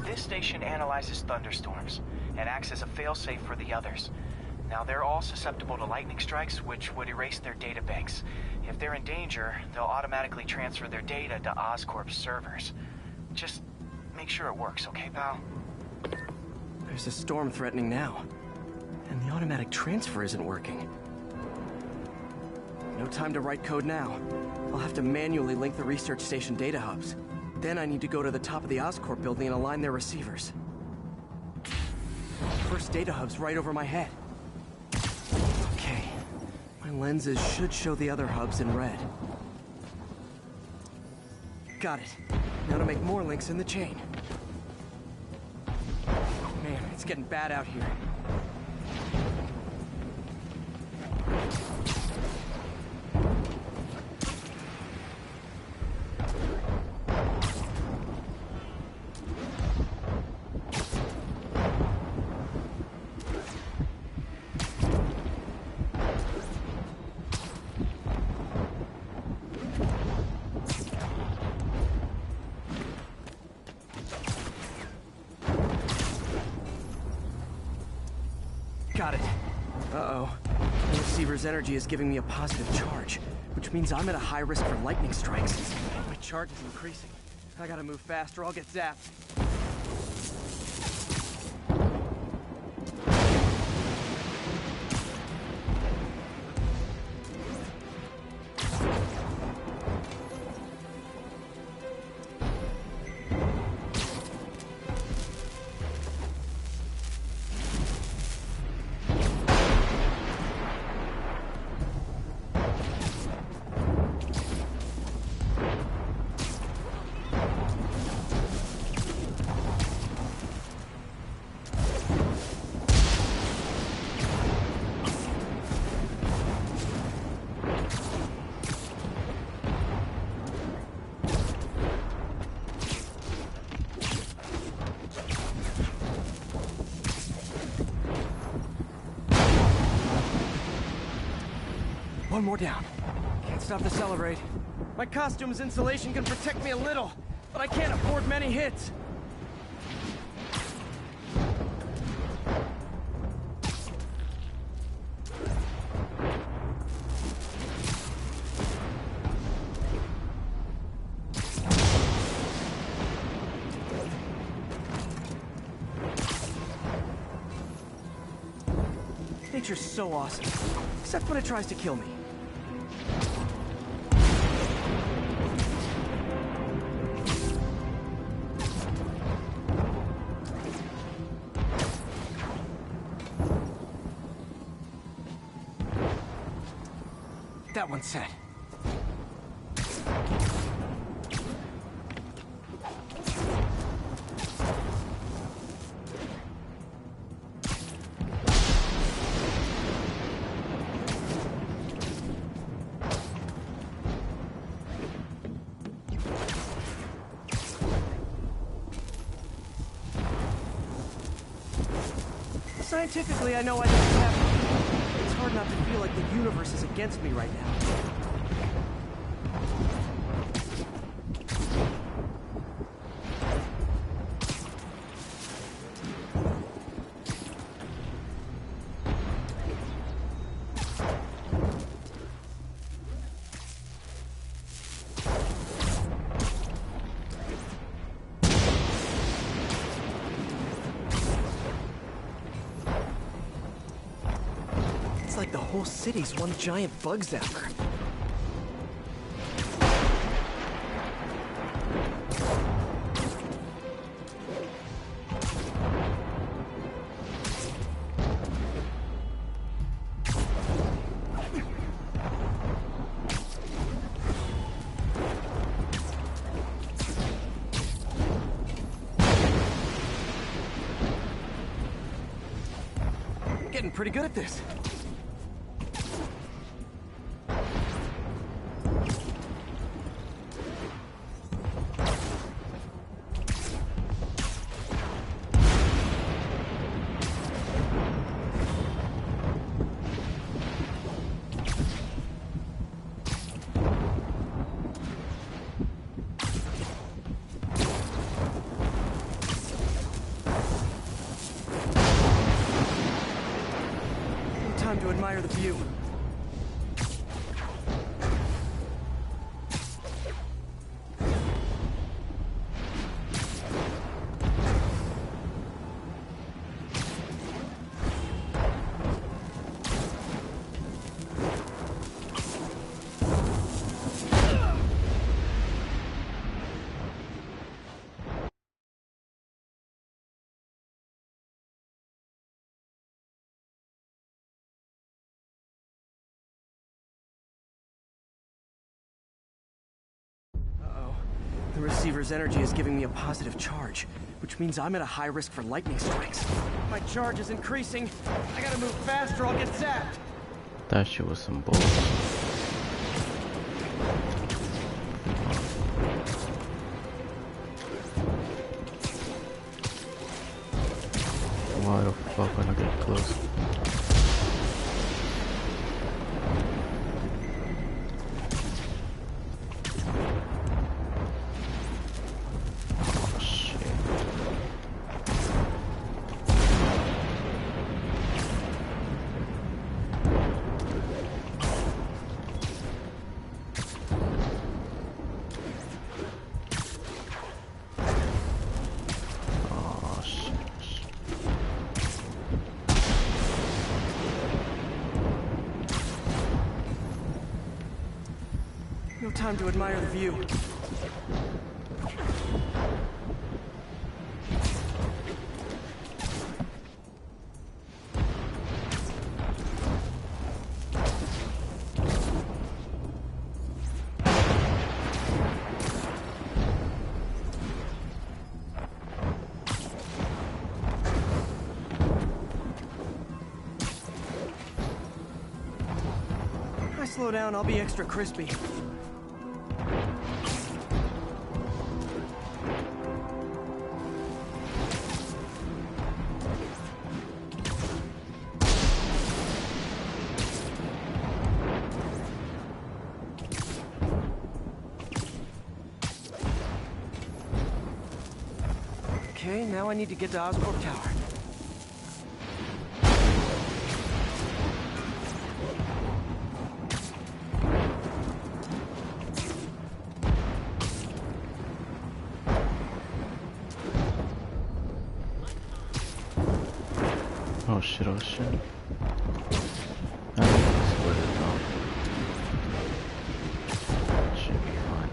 This station analyzes thunderstorms and acts as a failsafe for the others. Now, they're all susceptible to lightning strikes, which would erase their data banks. If they're in danger, they'll automatically transfer their data to Oscorp's servers. Just make sure it works, okay, pal? There's a storm threatening now, and the automatic transfer isn't working. No time to write code now. I'll have to manually link the research station data hubs. Then I need to go to the top of the Oscorp building and align their receivers. First data hub's right over my head. Okay, my lenses should show the other hubs in red. Got it. Now to make more links in the chain. Man, it's getting bad out here. Got it. Uh-oh. The receiver's energy is giving me a positive charge, which means I'm at a high risk for lightning strikes. My charge is increasing. I gotta move faster, I'll get zapped. One more down. Can't stop the celebrate. My costume's insulation can protect me a little, but I can't afford many hits. Nature's so awesome, except when it tries to kill me. That one's set. Scientifically, I know I don't have to. It's hard not to feel like the universe is against me right now. whole city's one giant bug zapper. Getting pretty good at this. Time to admire the view. The receiver's energy is giving me a positive charge, which means I'm at a high risk for lightning strikes. My charge is increasing. I gotta move fast or I'll get zapped. That shit was some bullshit. Why the fuck when I get close? No time to admire the view. If I slow down, I'll be extra crispy. Okay, now I need to get to Oscorp Tower. Oh shit, oh shit. I think this is where to go. Should be fine.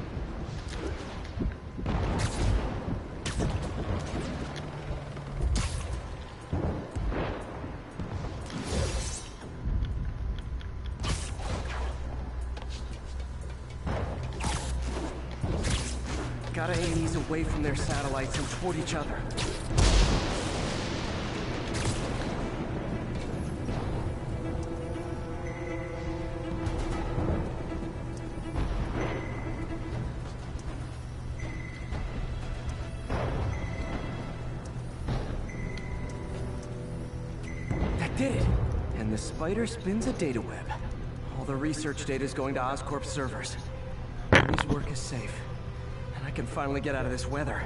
Gotta aim these away from their satellites and toward each other. That did it! And the spider spins a data web. All the research data is going to Oscorp servers. His work is safe. I can finally get out of this weather.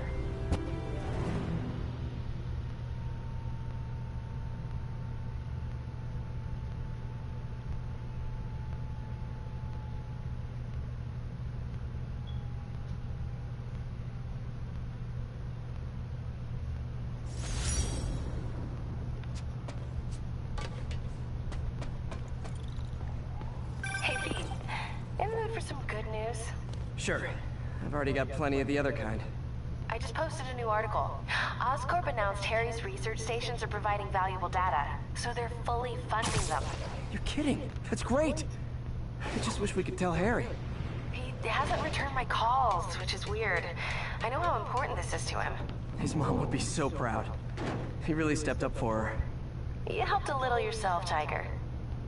some good news? Sure. I've already got plenty of the other kind. I just posted a new article. Oscorp announced Harry's research stations are providing valuable data, so they're fully funding them. You're kidding. That's great. I just wish we could tell Harry. He hasn't returned my calls, which is weird. I know how important this is to him. His mom would be so proud. He really stepped up for her. You helped a little yourself, Tiger.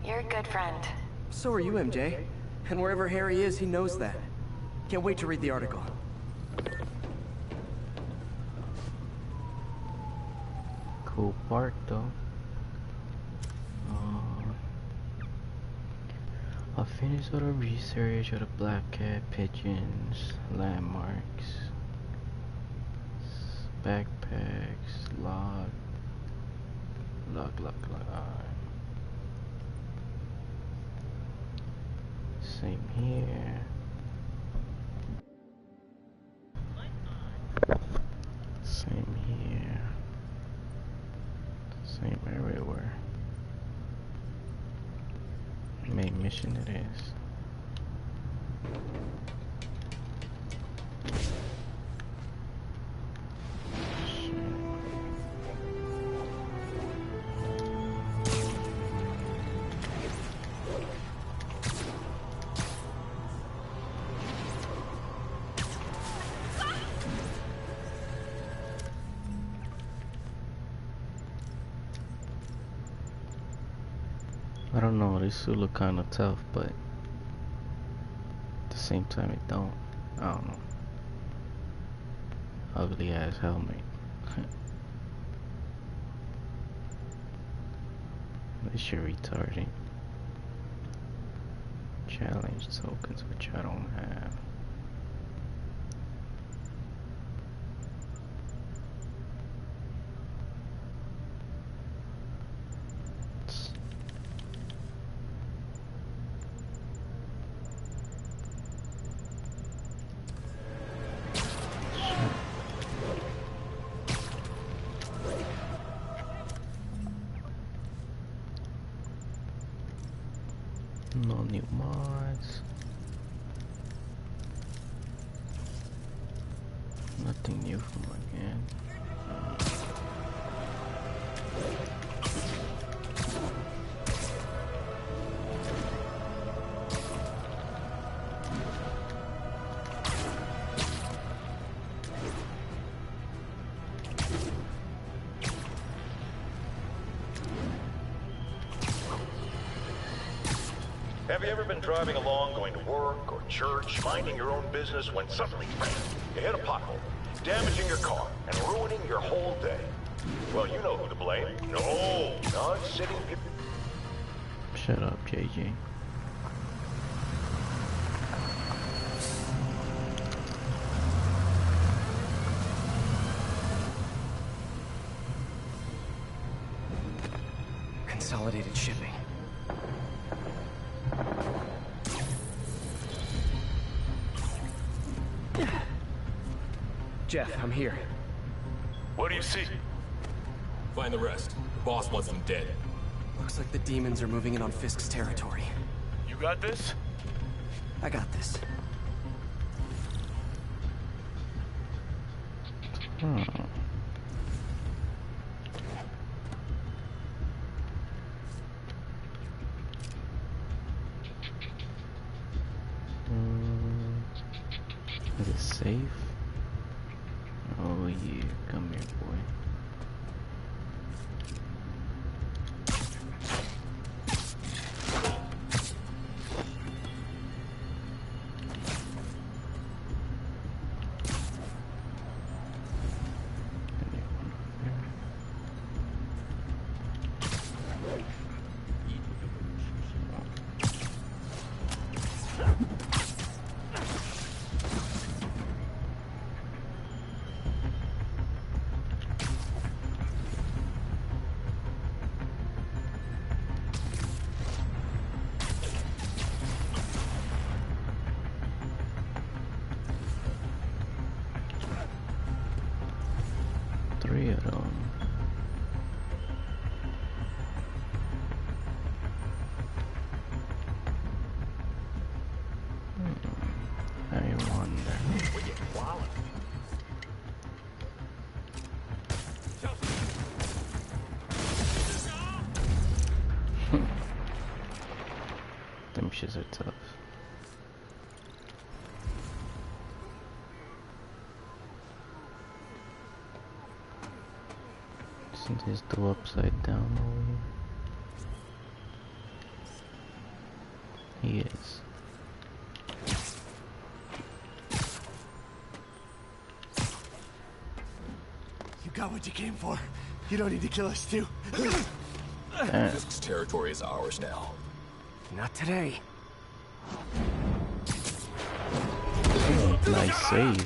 You're a good friend. So are you, MJ. And wherever Harry is, he knows that. Can't wait to read the article. Cool part though. I finished all the research of the black cat, pigeons, landmarks, backpacks, log. Same here. Same here. Same everywhere. Main mission it is. I don't know, this suit look kinda tough, but at the same time it don't. I don't know. Ugly ass helmet. This shit retarded. Challenge tokens, which I don't have. No new mods. Nothing new from again. Have you ever been driving along, going to work or church, minding your own business, when suddenly, bam, you hit a pothole, damaging your car and ruining your whole day? Well, you know who to blame. No, not sitting people. Shut up, JJ. Consolidated shipping. Jeff, I'm here. What do you see? Find the rest. The boss wants them dead. Looks like the demons are moving in on Fisk's territory. You got this? I got this. Is it safe? Oh yeah, come here, boy. in there. Them shits are tough. Isn't his door upside down over here? He is. You got what you came for. You don't need to kill us too. Fisk's territory is ours now. Not today. Nice save.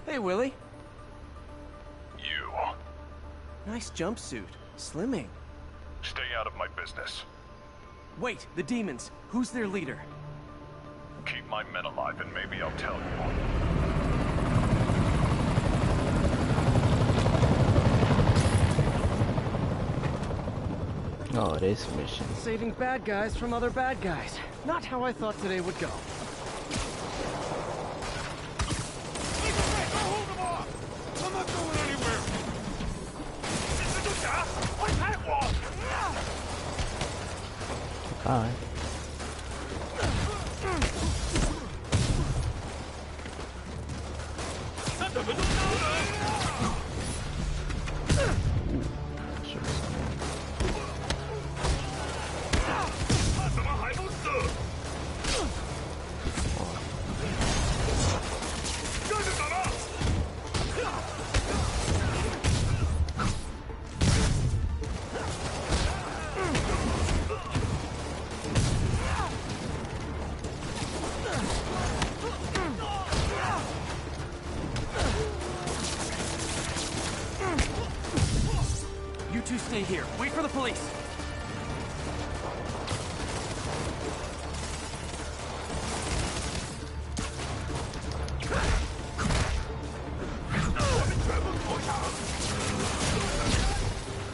Hey, Willie. You. Nice jumpsuit. Slimming. Stay out of my business. Wait, the demons. Who's their leader? Keep my men alive and maybe I'll tell you. Oh, this mission. Saving bad guys from other bad guys. Not how I thought today would go. I'm not going anywhere! Bye. You two stay here. Wait for the police.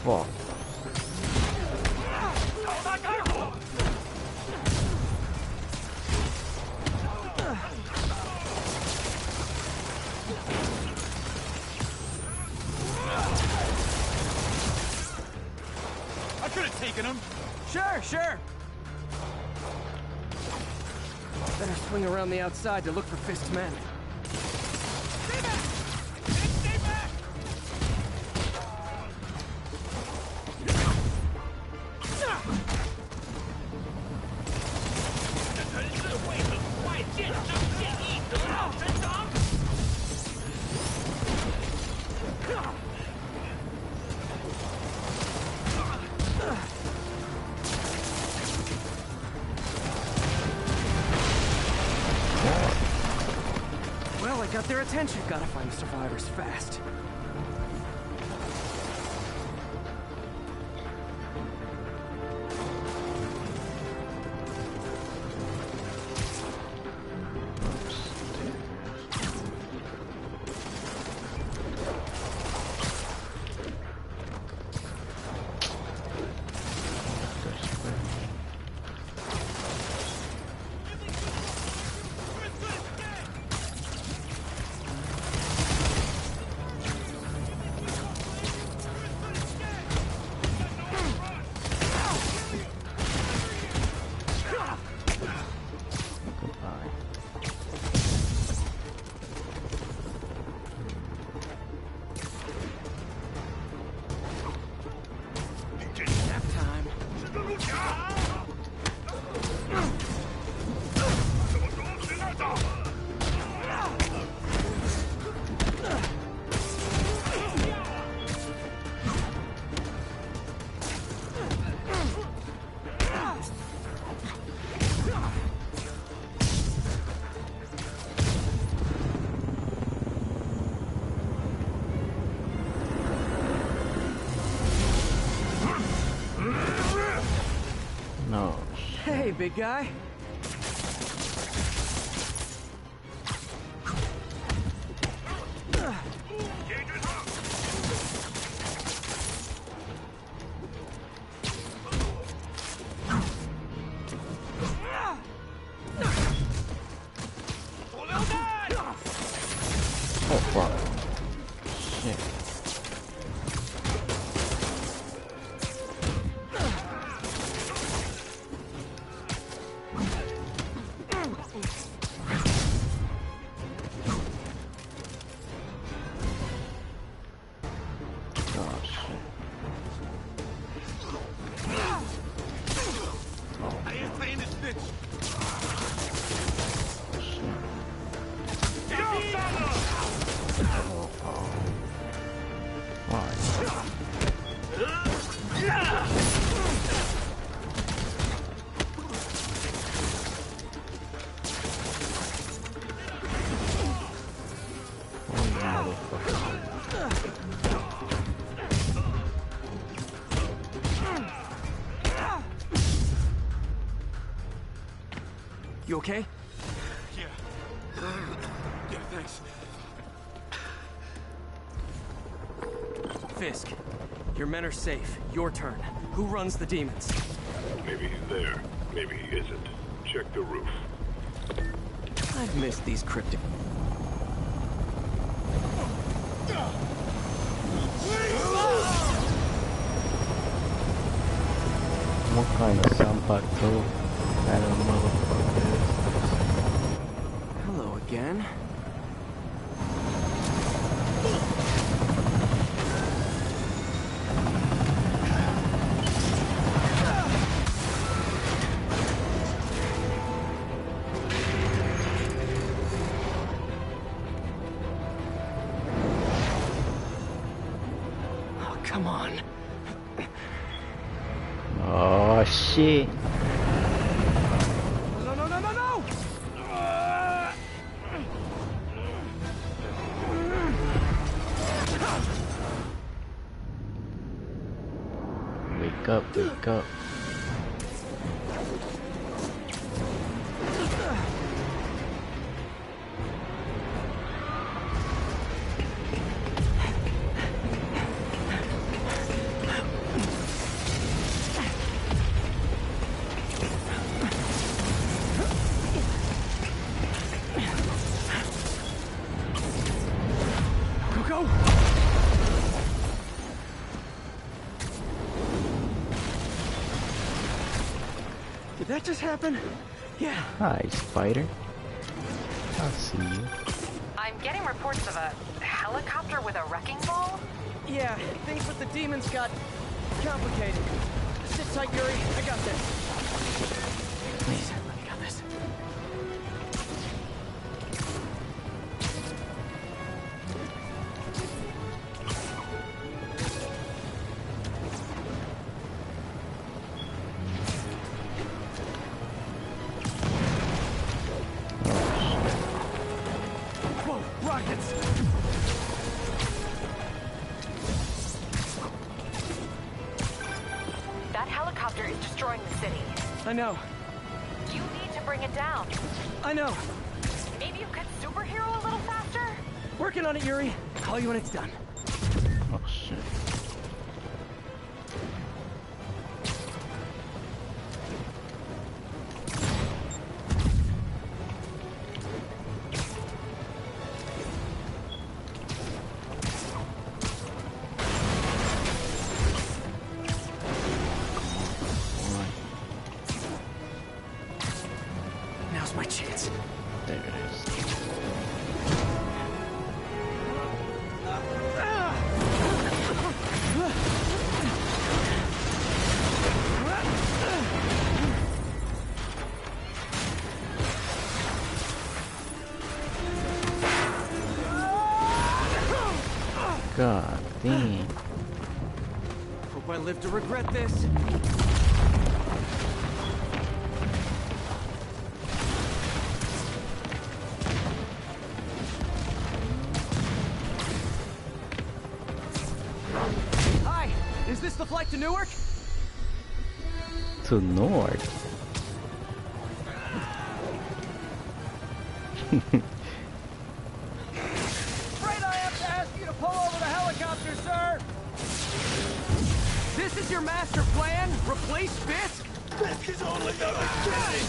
Fuck. I could have taken him. Sure. Better swing around the outside to look for Fisk's men. Well, I got their attention. Gotta find the survivors fast. Hey, big guy. Oh fuck. Shit. Oh shit. I ain't playing this bitch. You okay? Yeah. Yeah, thanks. Fisk, your men are safe. Your turn. Who runs the demons? Maybe he's there. Maybe he isn't. Check the roof. I've missed these cryptic... What kind of sampak tuh? That motherfucker is this? Hello again. Oh, come on. Oh shit. No, no, no, no, no! Wake up, wake up. Go! Did that just happen? Yeah. Hi, Spider. I see you. I'm getting reports of a helicopter with a wrecking ball. Yeah, things with the demons got complicated. Sit tight, Yuri. I got this. Please, let me got this. Whoa, rockets! That helicopter is destroying the city. I know. You need to bring it down. I know. Maybe you could superhero a little faster? Working on it, Yuri. Call you when it's done. Oh shit. Now's my chance. There it is. God damn. Hope I live to regret this. Hi, is this the flight to Newark? To North. Afraid I have to ask you to pull over the helicopter, sir! This is your master plan? Replace Fisk? Fisk is only the beginning!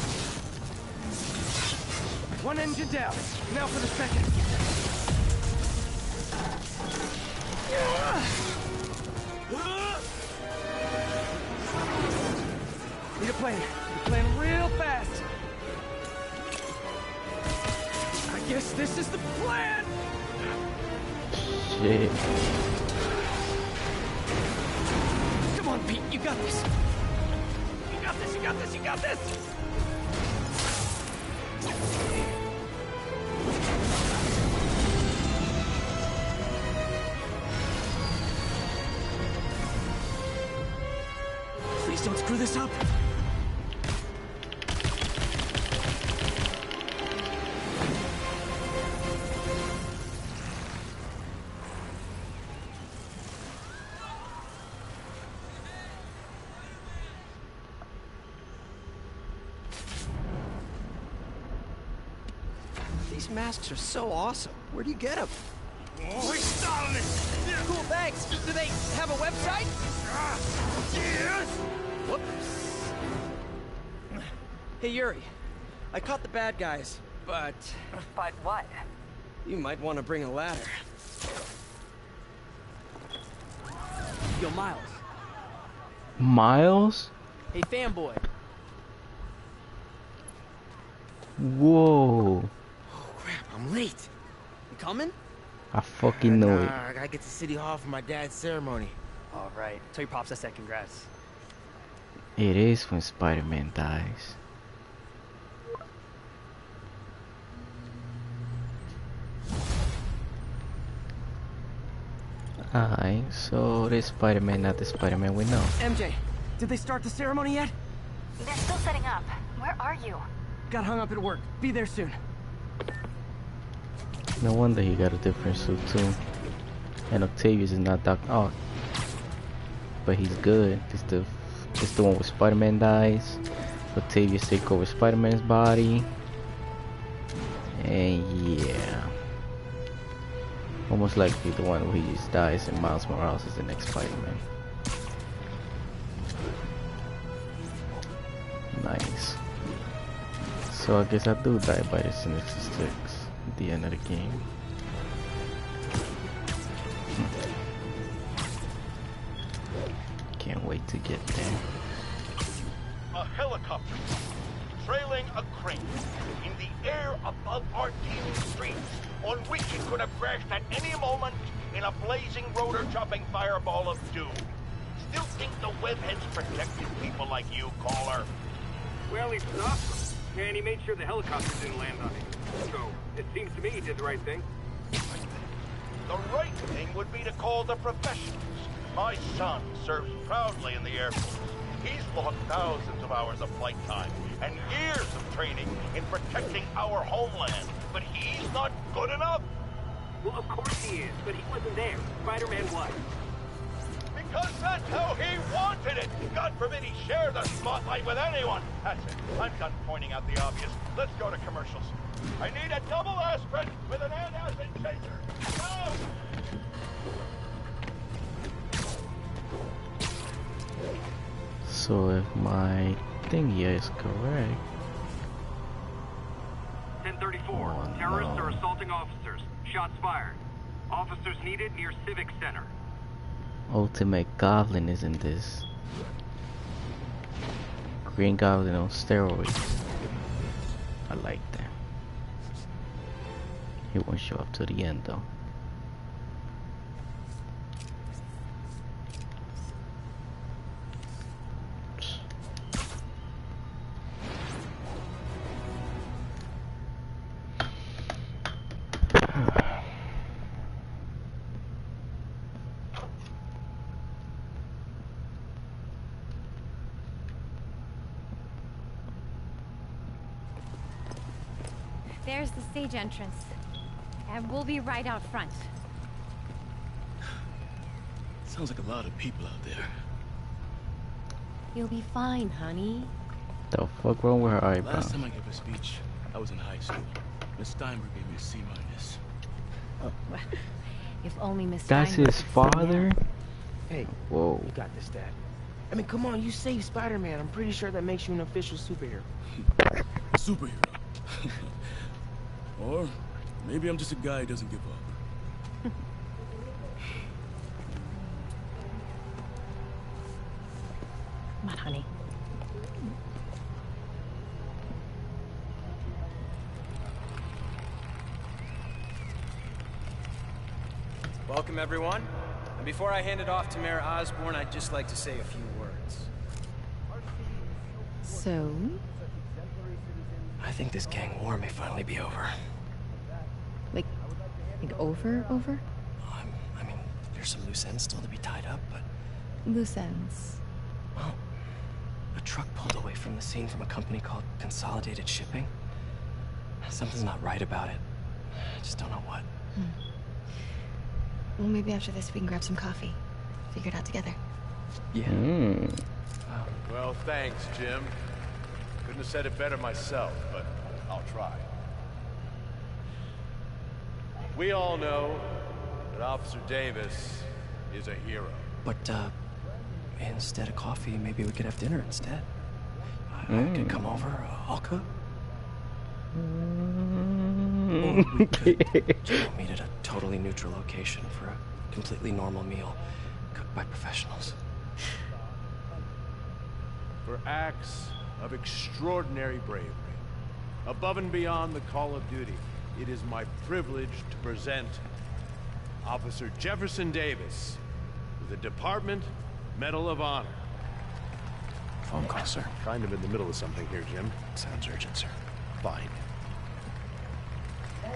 One engine down. Now for the second. Need a plan. Plan real fast. I guess this is the plan! Shit. Come on, Pete, you got this. You got this, you got this, you got this! Please don't screw this up. These masks are so awesome. Where do you get them? Oh, we're stalling it! Cool, thanks. Do they have a website? Yes! Whoops. Hey, Yuri. I caught the bad guys, but... But what? You might want to bring a ladder. Yo, Miles. Miles? Hey, fanboy. Whoa. Oh, crap, I'm late. You coming? I fucking know it. I gotta get to City Hall for my dad's ceremony. All right. Tell your pops I said congrats. It is when Spider-Man dies. Alright, so this Spider-Man, not the Spider-Man we know. MJ, did they start the ceremony yet? They're still setting up. Where are you? Got hung up at work. Be there soon. No wonder he got a different suit too. And Octavius is not Doc Ock. But he's good. It's the one where Spider-Man dies. Octavius take over Spider-Man's body. And yeah. Almost likely the one where he just dies and Miles Morales is the next Spider-Man. Nice. So I guess I do die by the Sinister Six at the end of the game. Can't wait to get there. A helicopter trailing a crane in the air above our teeming streets, on which it could have crashed at any moment in a blazing rotor-chopping fireball of doom. Still think the webheads protected people like you, caller? Well, he's awesome. And he made sure the helicopter didn't land on him. So, it seems to me he did the right thing. The right thing would be to call the professionals. My son serves proudly in the Air Force. He's logged thousands of hours of flight time and years of training in protecting our homeland. But he's not good enough. Well, of course he is, but he wasn't there. Spider-Man was. Because that's how he wanted it. God forbid he shared the spotlight with anyone. That's it. I'm done pointing out the obvious. Let's go to commercials. I need a double aspirin with an antacid chaser. Go! So if my thing here is correct. 1034. Terrorists are assaulting officers. Shots fired. Officers needed near Civic Center. Ultimate Goblin is in this. Green Goblin on steroids. I like that. He won't show up to the end though. There's the stage entrance. And we'll be right out front. Sounds like a lot of people out there. You'll be fine, honey. The fuck wrong with her eyebrow? Last time I gave a speech, I was in high school. Miss Steinberg gave me a C-. If only Miss That's Steinberg his could see father? that. Hey, Whoa. you got this, Dad. I mean, come on, you saved Spider-Man. I'm pretty sure that makes you an official superhero. Superhero. Or maybe I'm just a guy who doesn't give up. Come on, honey. Welcome, everyone. And before I hand it off to Mayor Osborn, I'd just like to say a few words. So? I think this gang war may finally be over. Like over? I mean, there's some loose ends still to be tied up, but... Loose ends. Well, a truck pulled away from the scene from a company called Consolidated Shipping. Something's not right about it. I just don't know what. Well, maybe after this we can grab some coffee. Figure it out together. Yeah. Well, thanks, Jim. Couldn't have said it better myself, but I'll try. We all know that Officer Davis is a hero. But, instead of coffee, maybe we could have dinner instead. I could come over, I'll cook. Or we could meet at a totally neutral location for a completely normal meal, cooked by professionals. For acts of extraordinary bravery, above and beyond the call of duty, it is my privilege to present Officer Jefferson Davis with the Department Medal of Honor. Phone call, sir. Kind of in the middle of something here, Jim. Sounds urgent, sir. Fine.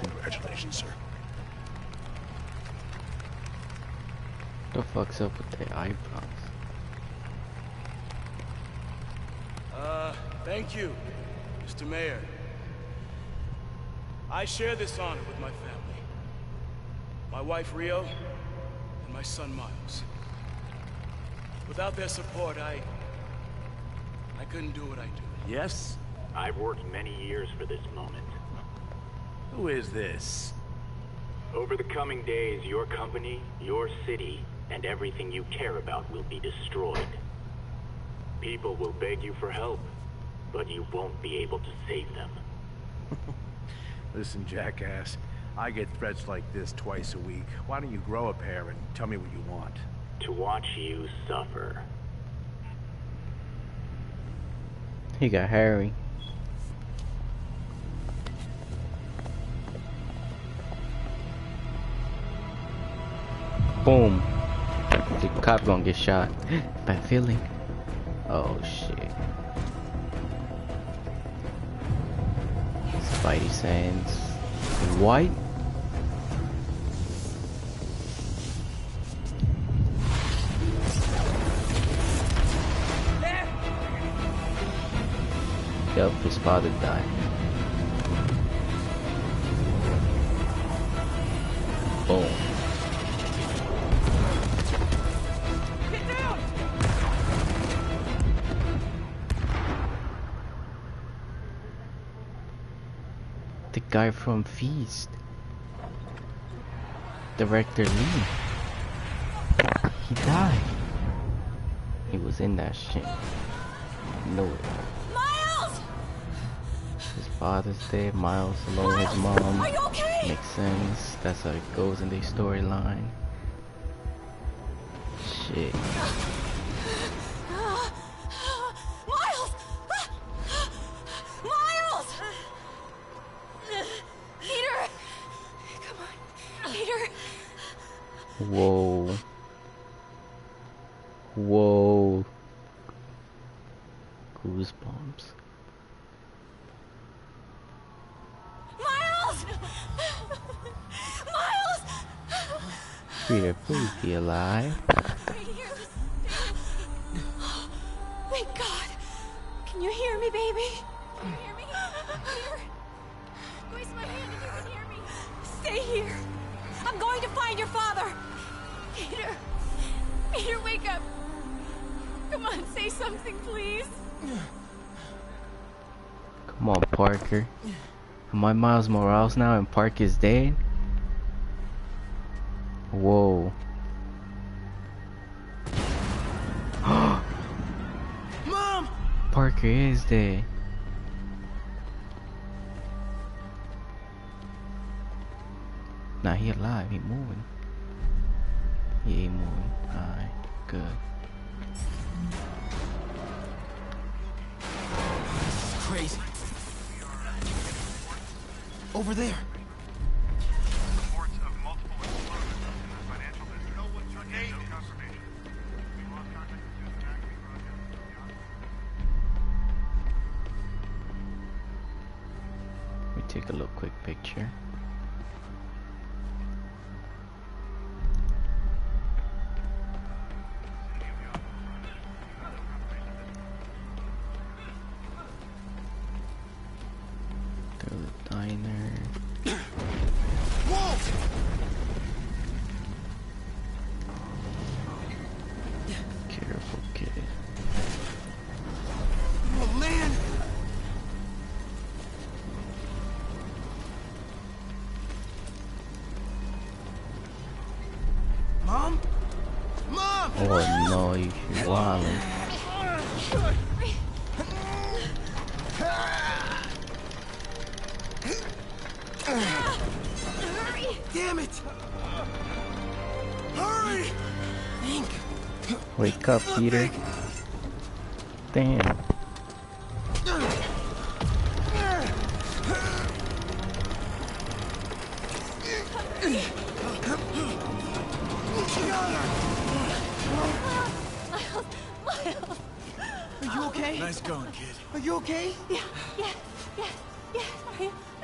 Congratulations, sir. The fuck's up with their eyebrows? Thank you, Mr. Mayor. I share this honor with my family. My wife, Rio, and my son, Miles. Without their support, I couldn't do what I do. Yes? I've worked many years for this moment. Who is this? Over the coming days, your company, your city, and everything you care about will be destroyed. People will beg you for help, but you won't be able to save them. Listen, jackass. I get threats like this twice a week. Why don't you grow a pair and tell me what you want? To watch you suffer. He got Harry. Boom. The cop gonna get shot. Bad feeling. Oh shit. Spidey sense. White. Yup, his father died. Boom. Get down! The guy from Feast. Director Lee. He died. He was in that shit. Knew it. Miles! His father's dead, Miles alone with his mom. Are you okay? Makes sense. That's how it goes in the storyline. Shit. Miles! Miles! Peter! Come on, Peter! Whoa. Whoa. Goosebumps. Miles! Miles! Peter, please be alive. Thank God. Can you hear me, baby? Can you hear me? Peter? Squeeze my hand if you can hear me. Stay here. I'm going to find your father. Peter. Peter, wake up. Come on, say something, please. Come on, Parker. Am I Miles Morales now and Park is dead? Whoa. Mom! Parker is dead. Nah, he alive. He moving. Yeah, he moving. Alright, good. This is crazy. Over there. Let me take a little quick picture. Go to the diner. Whoa! Careful, kid. Oh man! Mom? Mom! Oh no, you wildin'. Damn it! Hurry! Think. Wake up, Peter. Damn. Are you okay? Nice going, kid. Are you okay? Yeah.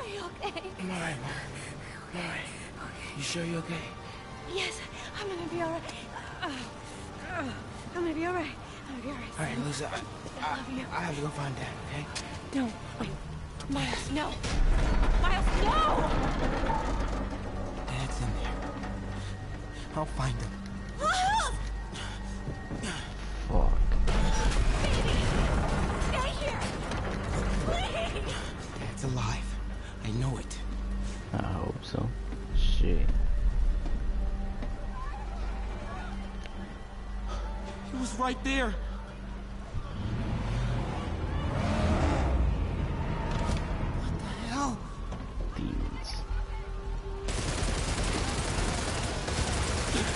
Are you okay? I'm alright, Mom. I'm alright. You sure you're okay? Yes, I'm gonna be alright. I'm gonna be alright. I'm gonna be alright. Alright, Lisa. I love you. I have to go find Dad, okay? No, wait. Miles, no. Miles, no! Dad's in there. I'll find him. Miles! Fuck. Stay here! Please! Dad's alive. I know it. I hope so. Shit. He was right there. What the hell? Demons.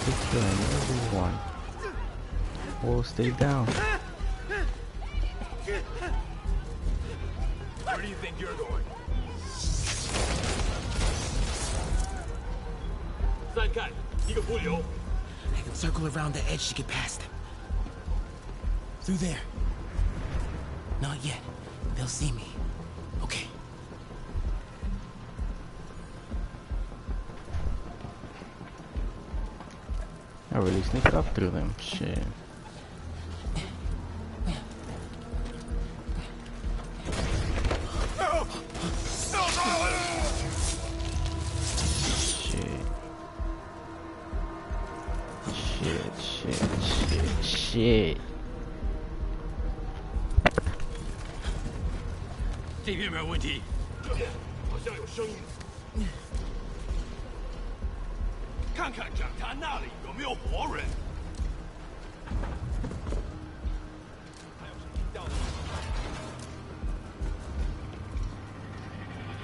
They're killing everyone. Whoa, stay down. Where do you think you're going? 三看，一个不留。 I can circle around the edge to get past him. Through there. Not yet. They'll see me. Okay. I really sneaked up through them. Shit. Shit. 这边没有问题，这边好像有声音。看看讲台那里有没有活人。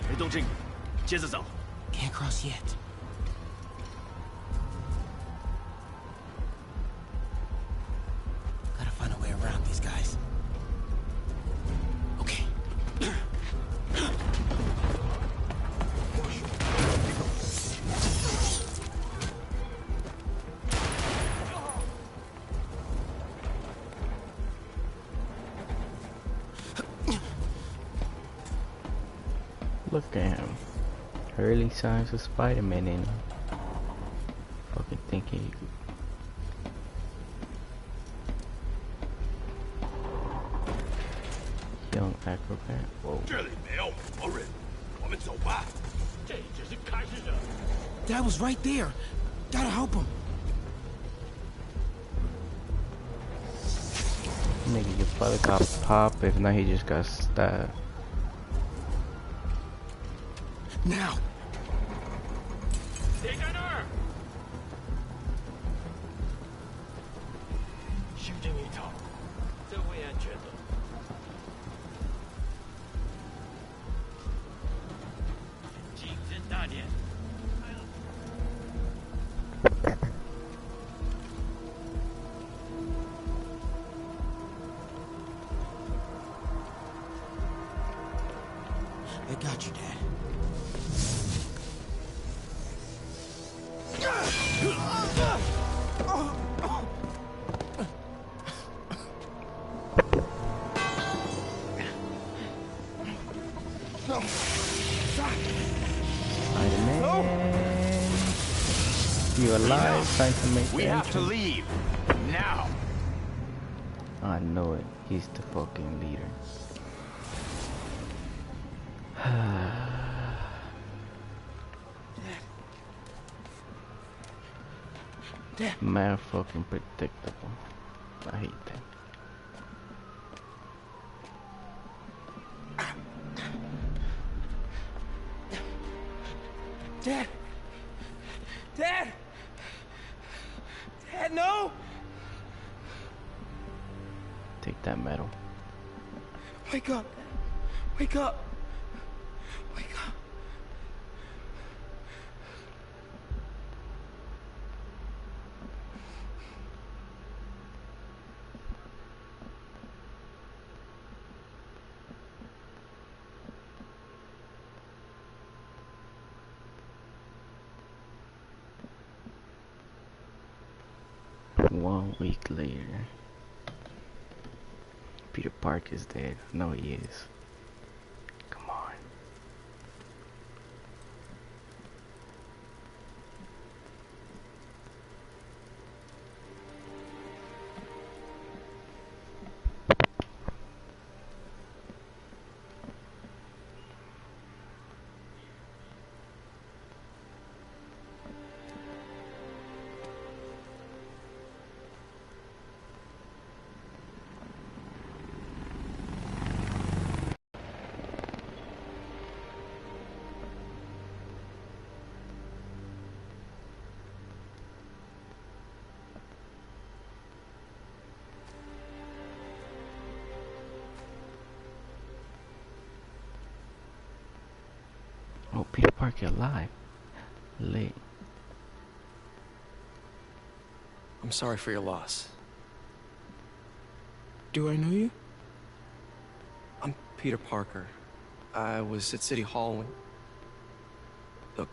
没动静，接着走。 Can't cross yet. Gotta find a way around these guys. Okay. Look at him. Early signs of Spider-Man in him. Fucking thinking he could. Young acrobat. Whoa. 这里没有活人，我们走吧。这只是开始的。 Dad was right there. Gotta help him. Nigga, your father got popped. If not, he just got stabbed. Now! 谁在那儿？修正一套，这会安全的。谨慎大点。 I got you, Dad. Spider-Man, you alive? Trying to make We the have to entrance? leave now. I know it. He's the fucking leader. Man, fucking predictable. I hate that. Dad! Dad! Dad, no! Take that medal. Wake up! Wake up! Wake up! One week later. Peter Parker's dead. No, he is. Come on. Oh, Peter Parker alive. Late. I'm sorry for your loss. Do I know you? I'm Peter Parker. I was at City Hall when... Look,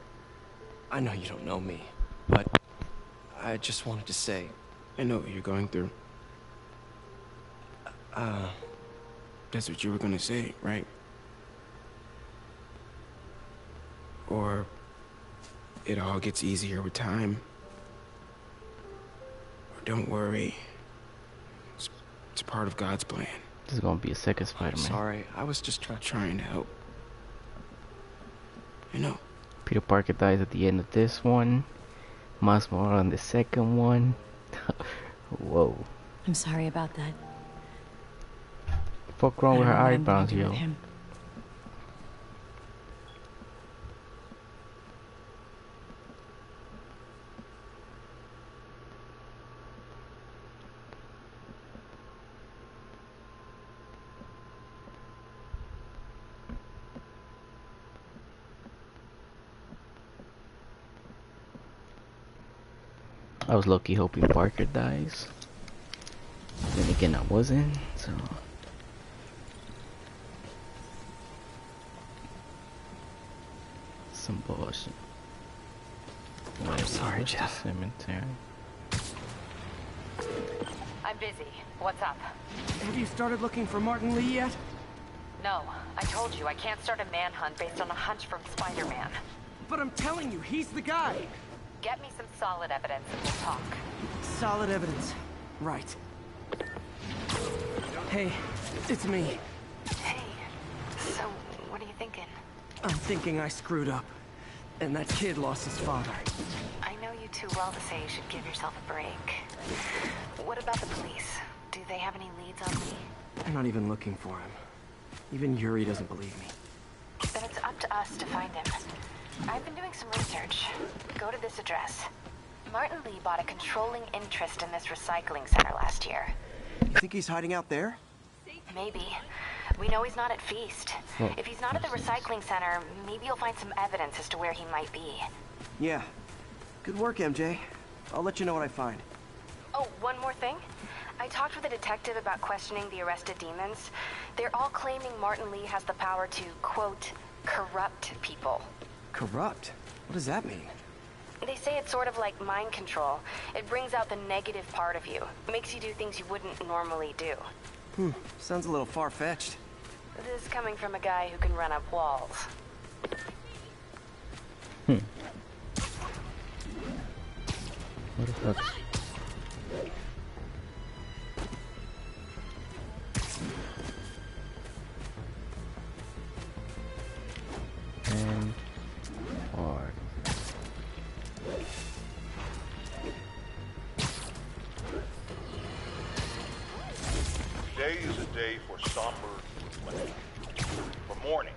I know you don't know me, but I just wanted to say... I know what you're going through. That's what you were gonna say, right? Or it all gets easier with time. Or don't worry. It's part of God's plan. This is gonna be a second Spider-Man. Sorry, I was just trying to help. I know. Peter Parker dies at the end of this one. Miles Morales on the second one. Whoa. I'm sorry about that. Fuck wrong with her I don't know what I'm eyebrows, gonna do yo. with him. I was low-key hoping Parker dies. Then again, I wasn't, so... Some bullshit. I'm sorry, Jeff. Cemetery. I'm busy. What's up? Have you started looking for Martin Lee yet? No, I told you I can't start a manhunt based on a hunch from Spider-Man. But I'm telling you, he's the guy! Get me some solid evidence and we'll talk. Solid evidence. Right. Hey, it's me. Hey, so what are you thinking? I'm thinking I screwed up. And that kid lost his father. I know you too well to say you should give yourself a break. What about the police? Do they have any leads on me? They're not even looking for him. Even Yuri doesn't believe me. Then it's up to to us to find him. I've been doing some research. Go to this address. Martin Lee bought a controlling interest in this recycling center last year. You think he's hiding out there? Maybe. We know he's not at Feast. If he's not at the recycling center, maybe you'll find some evidence as to where he might be. Yeah. Good work, MJ. I'll let you know what I find. Oh, one more thing. I talked with a detective about questioning the arrested demons. They're all claiming Martin Lee has the power to, quote, corrupt people. Corrupt? What does that mean? They say it's sort of like mind control. It brings out the negative part of you. Makes you do things you wouldn't normally do. Sounds a little far-fetched. This is coming from a guy who can run up walls. What the fuck? And hard. Today is a day for somber reflection, for mourning,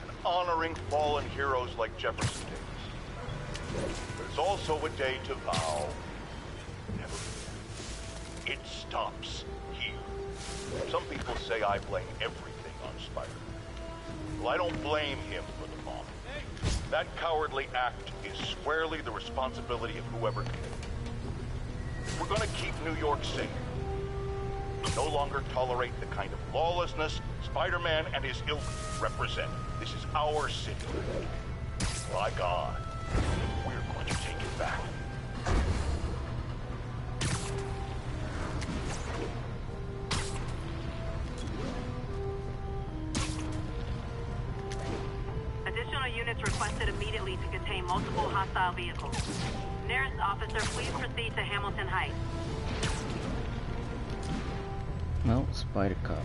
and honoring fallen heroes like Jefferson Davis. But it's also a day to vow never again. It stops here. Some people say I blame everything on Spider-Man. Well, I don't blame him for the bomb. That cowardly act is squarely the responsibility of whoever did it. We're gonna keep New York safe. No longer tolerate the kind of lawlessness Spider-Man and his ilk represent. This is our city. By God, we're going to take it back. Additional units requested immediately to contain multiple hostile vehicles. Nearest officer, please proceed to Hamilton Heights. No, Spider Cop.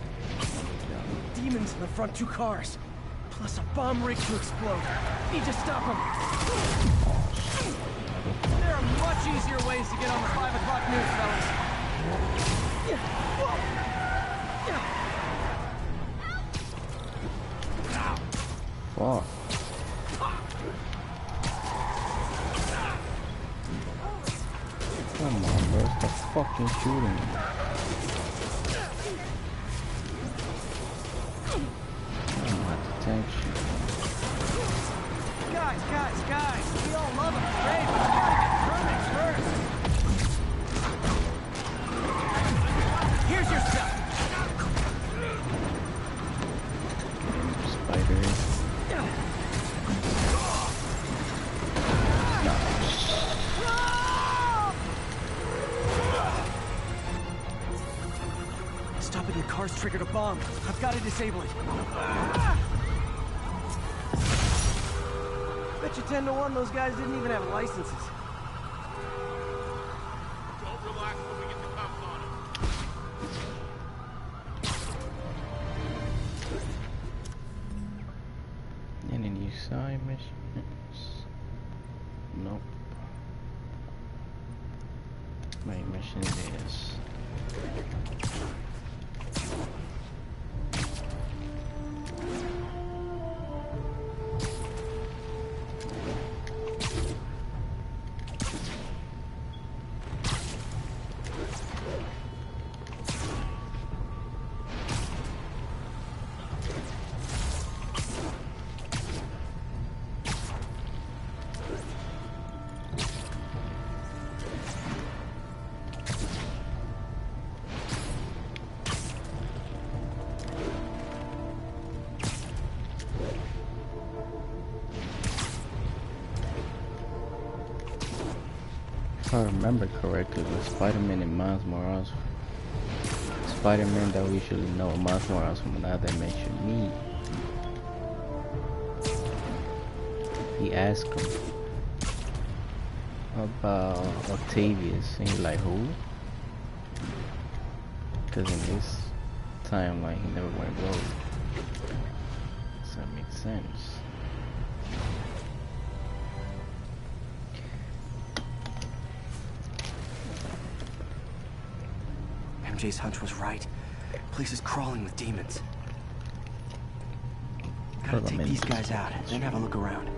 Demons in the front two cars. Plus a bomb rig to explode. Need to stop them. There are much easier ways to get on the 5 o'clock news, fellas. Fuck. Come on, bro. Stop fucking shooting. Attention. Guys, we all love him, great, but we gotta get permits first. Here's your stuff. Spider. Stopping the cars triggered a bomb. I've got to disable it. Bet you 10 to 1 those guys didn't even have licenses. Don't relax when we get the cops on him. Any new side missions? Nope. Main mission is. If I remember correctly, it was Spider-Man and Miles Morales. Spider-Man that we usually know, Miles Morales from another dimension. Me. He asked him about Octavius, and he's like, who? Because in this timeline, he never went rogue. Does that make sense? MJ's hunch was right. Place is crawling with demons. Gotta take these guys out, then have a look around.